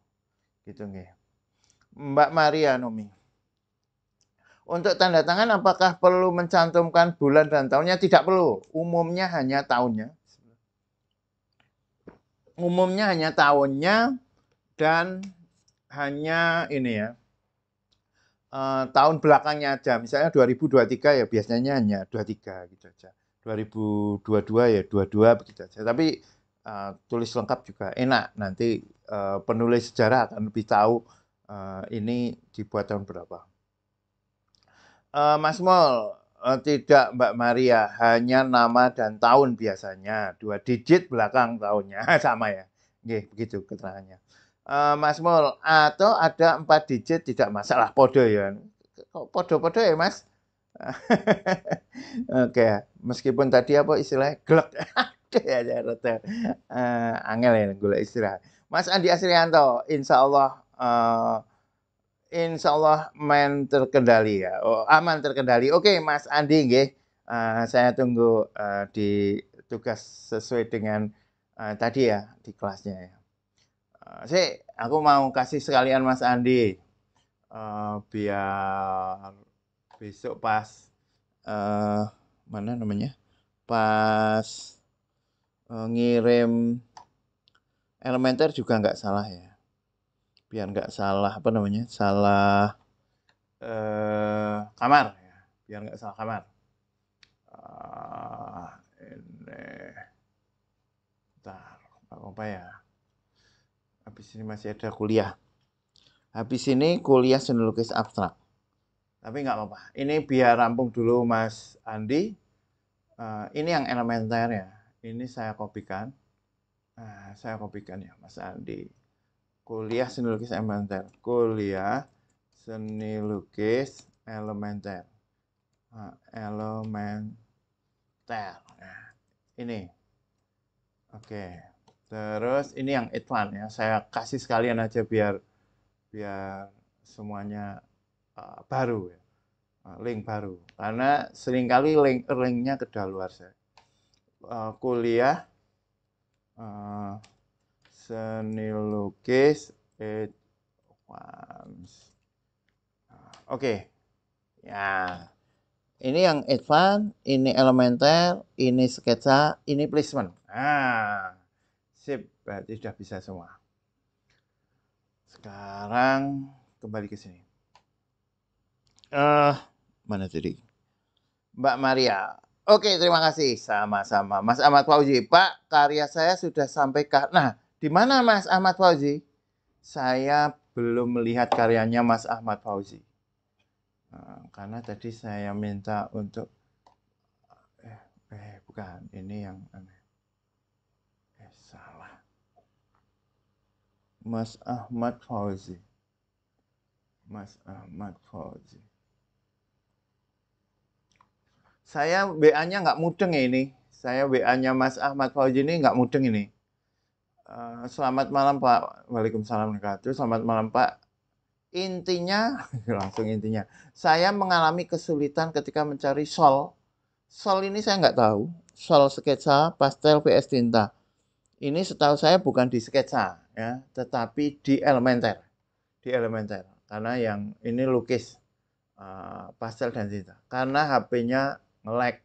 gitu nggih. Mbak Maria Nomi. Untuk tanda tangan apakah perlu mencantumkan bulan dan tahunnya? Tidak perlu. Umumnya hanya tahunnya. Umumnya hanya tahunnya dan hanya ini ya, tahun belakangnya aja. Misalnya 2023 ya biasanya hanya 23 gitu aja. 2022 ya 22 begitu aja. Tapi tulis lengkap juga enak. Nanti penulis sejarah akan lebih tahu ini dibuat tahun berapa. Mas Mol, tidak Mbak Maria, hanya nama dan tahun biasanya. 2 digit belakang tahunnya sama ya. Nggih, begitu keterangannya. Mas Mul, atau ada 4 digit tidak masalah podo ya. Kok podo-podo ya Mas? Oke, meskipun tadi apa istilahnya glek. Ya rada angel ya golek istilah. Mas Andi Asrianto, insya Allah main terkendali ya. Oh, aman terkendali. Oke, Mas Andi nggih. Saya tunggu di tugas sesuai dengan tadi ya di kelasnya ya. Aku mau kasih sekalian Mas Andi, biar besok pas mana namanya, pas ngirim elementer juga nggak salah ya, biar nggak salah apa namanya, salah kamar ya, biar nggak salah kamar. Ini, bentar, apa ya? Habis ini masih ada kuliah. Habis ini kuliah seni lukis abstrak. Tapi nggak apa-apa. Ini biar rampung dulu Mas Andi. Ini yang elementer ya. Ini saya kopikan. Saya kopikan ya Mas Andi. Kuliah seni lukis elementer. Kuliah seni lukis elementer. Elementer. Nah, ini. Oke. Terus ini yang advance ya. Saya kasih sekalian aja biar semuanya baru ya. Link baru. Karena seringkali linknya kedaluarsa. Kuliah seni lukis advance. Oke. Ya. Ini yang advance, ini elementer, ini sketsa, ini placement. Sip. Berarti sudah bisa semua. Sekarang kembali ke sini. Mana tadi? Mbak Maria. Oke, terima kasih. Sama-sama. Mas Ahmad Fauzi. Pak, karya saya sudah sampai ke... Nah, di mana Mas Ahmad Fauzi? Saya belum melihat karyanya Mas Ahmad Fauzi. Karena tadi saya minta untuk... bukan. Ini yang aneh. Salah. Mas Ahmad Fauzi. Mas Ahmad Fauzi. Saya WA-nya nggak mudeng ya ini. Saya WA-nya Mas Ahmad Fauzi ini nggak mudeng ini. Selamat malam Pak. Waalaikumsalam warahmatullahi wabarakatuh. Selamat malam Pak. Intinya, langsung intinya. Saya mengalami kesulitan ketika mencari sol. Sol ini saya nggak tahu. Sol sketsa, pastel, vs tinta. Ini setahu saya bukan di sketsa, ya, tetapi di Elementer. Di Elementer. Karena yang ini lukis pastel dan tinta. Karena HP-nya nge-lag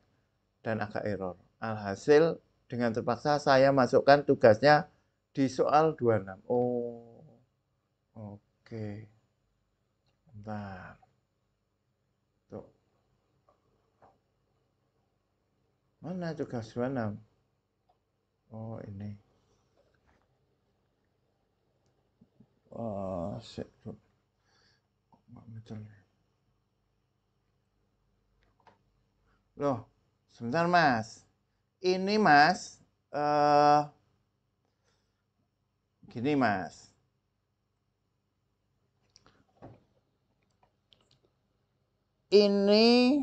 dan agak error. Alhasil dengan terpaksa saya masukkan tugasnya di soal 26. Oh, oke. Bentar. Tuh. Mana tugas 26? Oh, ini. Oh, loh, sebentar Mas. Ini Mas, gini Mas. Ini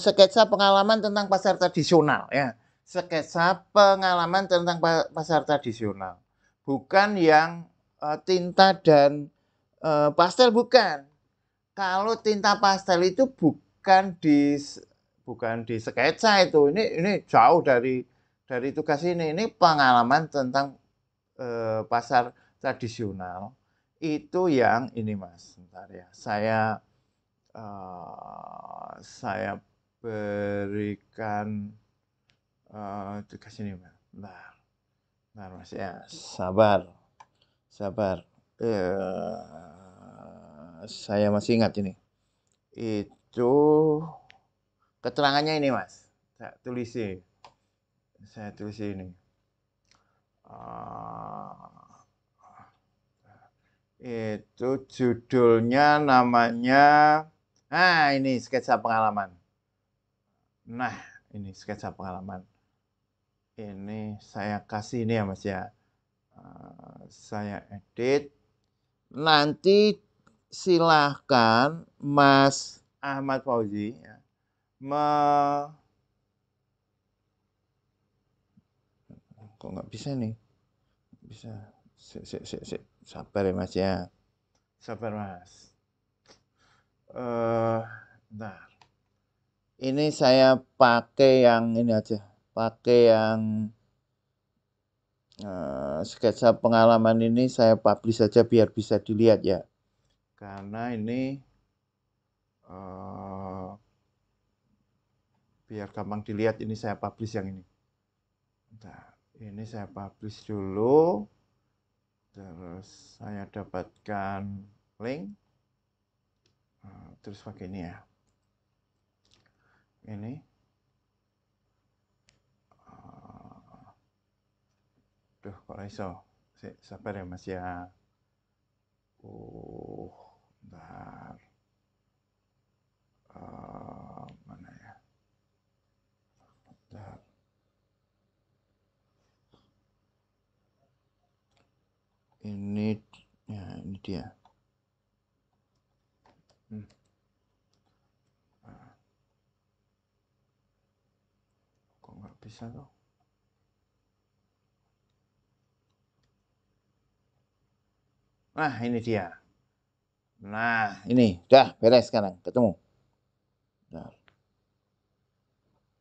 sketsa pengalaman tentang pasar tradisional ya. Sketsa pengalaman tentang pasar tradisional. Bukan yang tinta dan pastel, bukan. Kalau tinta pastel itu bukan di sketsa itu. Ini jauh dari tugas ini. Ini pengalaman tentang pasar tradisional. Itu yang ini Mas. Bentar ya. Saya berikan tugas ini Mas. Bentar Mas ya. Sabar. Saya masih ingat ini. Itu keterangannya ini Mas. Saya tulis ini. Itu judulnya namanya, ini sketsa pengalaman. Nah, ini sketsa pengalaman. Ini saya kasih ini ya Mas ya. Saya edit. Nanti silahkan Mas Ahmad Fauzi ya, kok nggak bisa nih? Bisa. Sabar ya Mas ya. Sabar Mas. Bentar. Ini saya pakai yang ini aja. Pakai yang sketsa pengalaman ini saya publish saja biar bisa dilihat ya. Karena ini biar gampang dilihat, ini saya publish yang ini. Bentar. Ini saya publish dulu. Terus saya dapatkan link. Terus pakai ini ya. Ini. Duh, kok iso? Sabar ya Mas ya. Bentar. Mana ya? Bentar. Ini dia. Kok nggak bisa tuh? Nah, ini dia. Nah, ini udah beres sekarang, ketemu.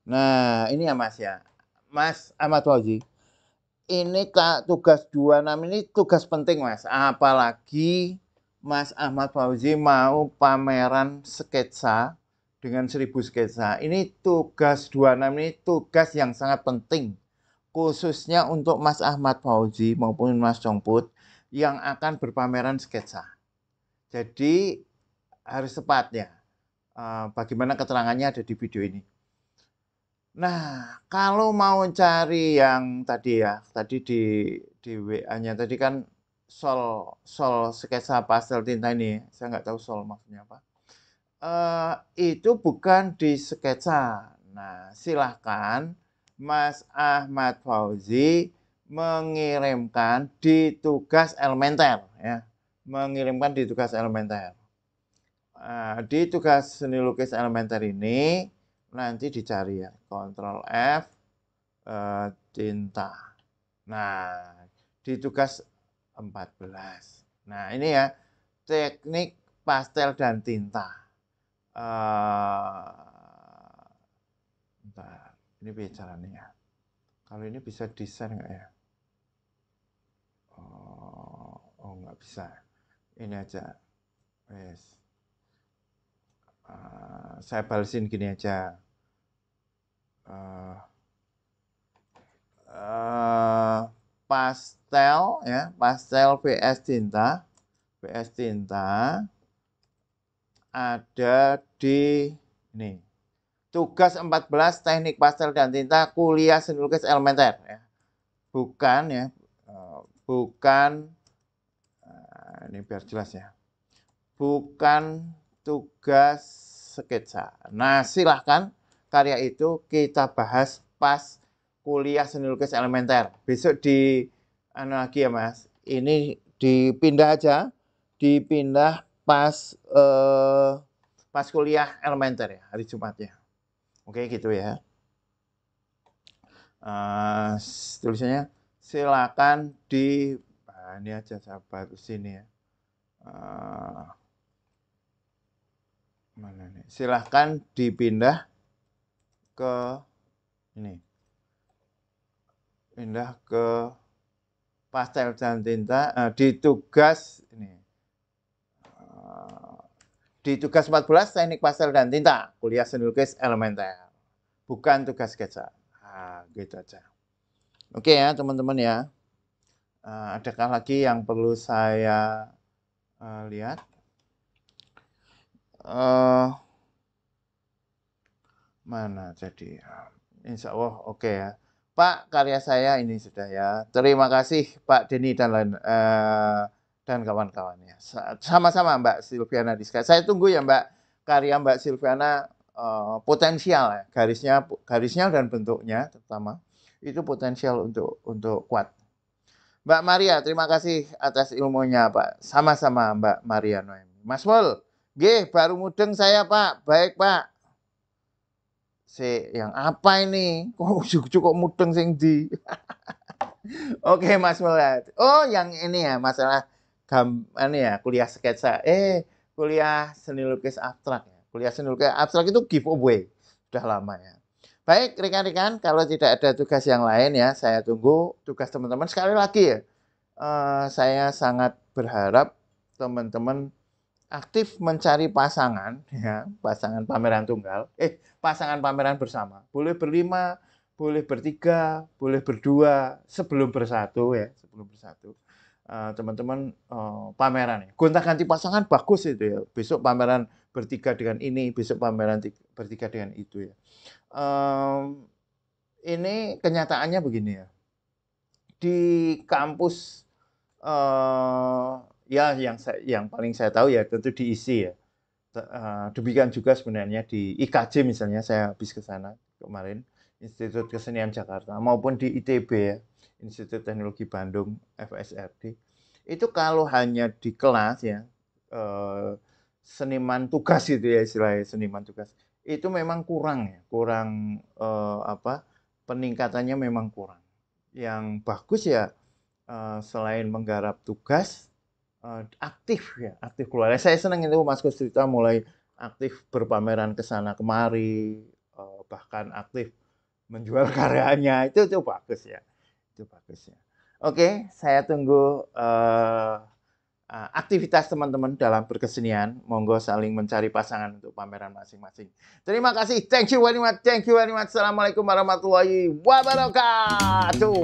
Nah, ini ya Mas ya. Mas Ahmad Fauzi. Ini tugas 26 ini tugas penting Mas. Apalagi Mas Ahmad Fauzi mau pameran sketsa dengan 1000 sketsa. Ini tugas 26 ini tugas yang sangat penting. Khususnya untuk Mas Ahmad Fauzi maupun Mas Congput yang akan berpameran sketsa. Jadi harus tepat ya. Bagaimana keterangannya ada di video ini. Nah, kalau mau cari yang tadi ya, tadi di WA-nya tadi kan sol sketsa pastel tinta ini, saya nggak tahu sol maksudnya apa. Itu bukan di sketsa. Nah, silahkan Mas Ahmad Fauzi mengirimkan di tugas elementer ya, mengirimkan di tugas elementer. Di tugas seni lukis elementer ini nanti dicari ya, Ctrl F, tinta. Nah, di tugas 14. Nah, ini ya, teknik pastel dan tinta. Bentar, ini bicaranya ya. Kalau ini bisa desain nggak ya? Oh, nggak bisa. Ini aja. Yes. Saya balesin gini aja. Pastel ya, pastel vs tinta ada di ini. Tugas 14 teknik pastel dan tinta kuliah seni lukis elementer ya. Bukan ya, bukan ini biar jelas ya. Bukan tugas sketsa. Nah, silahkan karya itu kita bahas pas kuliah seni lukis elementer. Besok di lagi ya Mas. Ini dipindah aja, dipindah pas pas kuliah elementer ya, hari Jumatnya. Oke, gitu ya. Tulisannya silakan di ini aja sahabat sini ya. Mana nih? Silahkan dipindah ke ini. Pindah ke pastel dan tinta di tugas ini. Di tugas 14 teknik pastel dan tinta, kuliah seni lukis elementer. Bukan tugas sketsa. Gitu aja. Oke ya, teman-teman ya. Adakah lagi yang perlu saya lihat? Mana jadi? Insya Allah oke ya. Pak, karya saya ini sudah ya. Terima kasih Pak Denny dan kawan-kawannya. Sama-sama Mbak Silviana Diska. Saya tunggu ya Mbak, karya Mbak Silviana potensial ya. Garisnya dan bentuknya terutama itu potensial untuk kuat. Mbak Maria, terima kasih atas ilmunya Pak. Sama-sama Mbak Maria Noemi. Mas Mul, baru mudeng saya Pak. Baik Pak. Yang apa ini? Kok cukup mudeng sing di. Oke, Mas Mulad. Oh, yang ini ya, masalah ini ya, kuliah sketsa. Kuliah seni lukis abstrak ya. Kuliah seni lukis abstrak itu giveaway. Sudah lama ya. Baik, rekan-rekan, kalau tidak ada tugas yang lain ya, saya tunggu tugas teman-teman. Sekali lagi ya, saya sangat berharap teman-teman aktif mencari pasangan, ya, pasangan pameran tunggal, pasangan pameran bersama. Boleh berlima, boleh bertiga, boleh berdua, sebelum bersatu ya, sebelum bersatu. Teman-teman pameran ya. Gonta-ganti pasangan bagus itu ya. Besok pameran bertiga dengan ini, besok pameran bertiga dengan itu ya. Ini kenyataannya begini ya. Di kampus ya yang paling saya tahu ya tentu diisi ya. Demikian juga sebenarnya di IKJ misalnya, saya habis ke sana kemarin, Institut Kesenian Jakarta, maupun di ITB ya, Institut Teknologi Bandung, FSRD. Itu kalau hanya di kelas ya, seniman tugas itu ya istilahnya, seniman tugas. Itu memang kurang ya, peningkatannya memang kurang. Yang bagus ya selain menggarap tugas, aktif keluar. Saya senang itu Mas Kusrita mulai aktif berpameran ke sana kemari, bahkan aktif menjual karyanya. Itu bagus ya. Itu bagus ya. Oke, saya tunggu aktivitas teman-teman dalam berkesenian. Monggo saling mencari pasangan untuk pameran masing-masing. Terima kasih. Thank you very much. Assalamualaikum warahmatullahi wabarakatuh.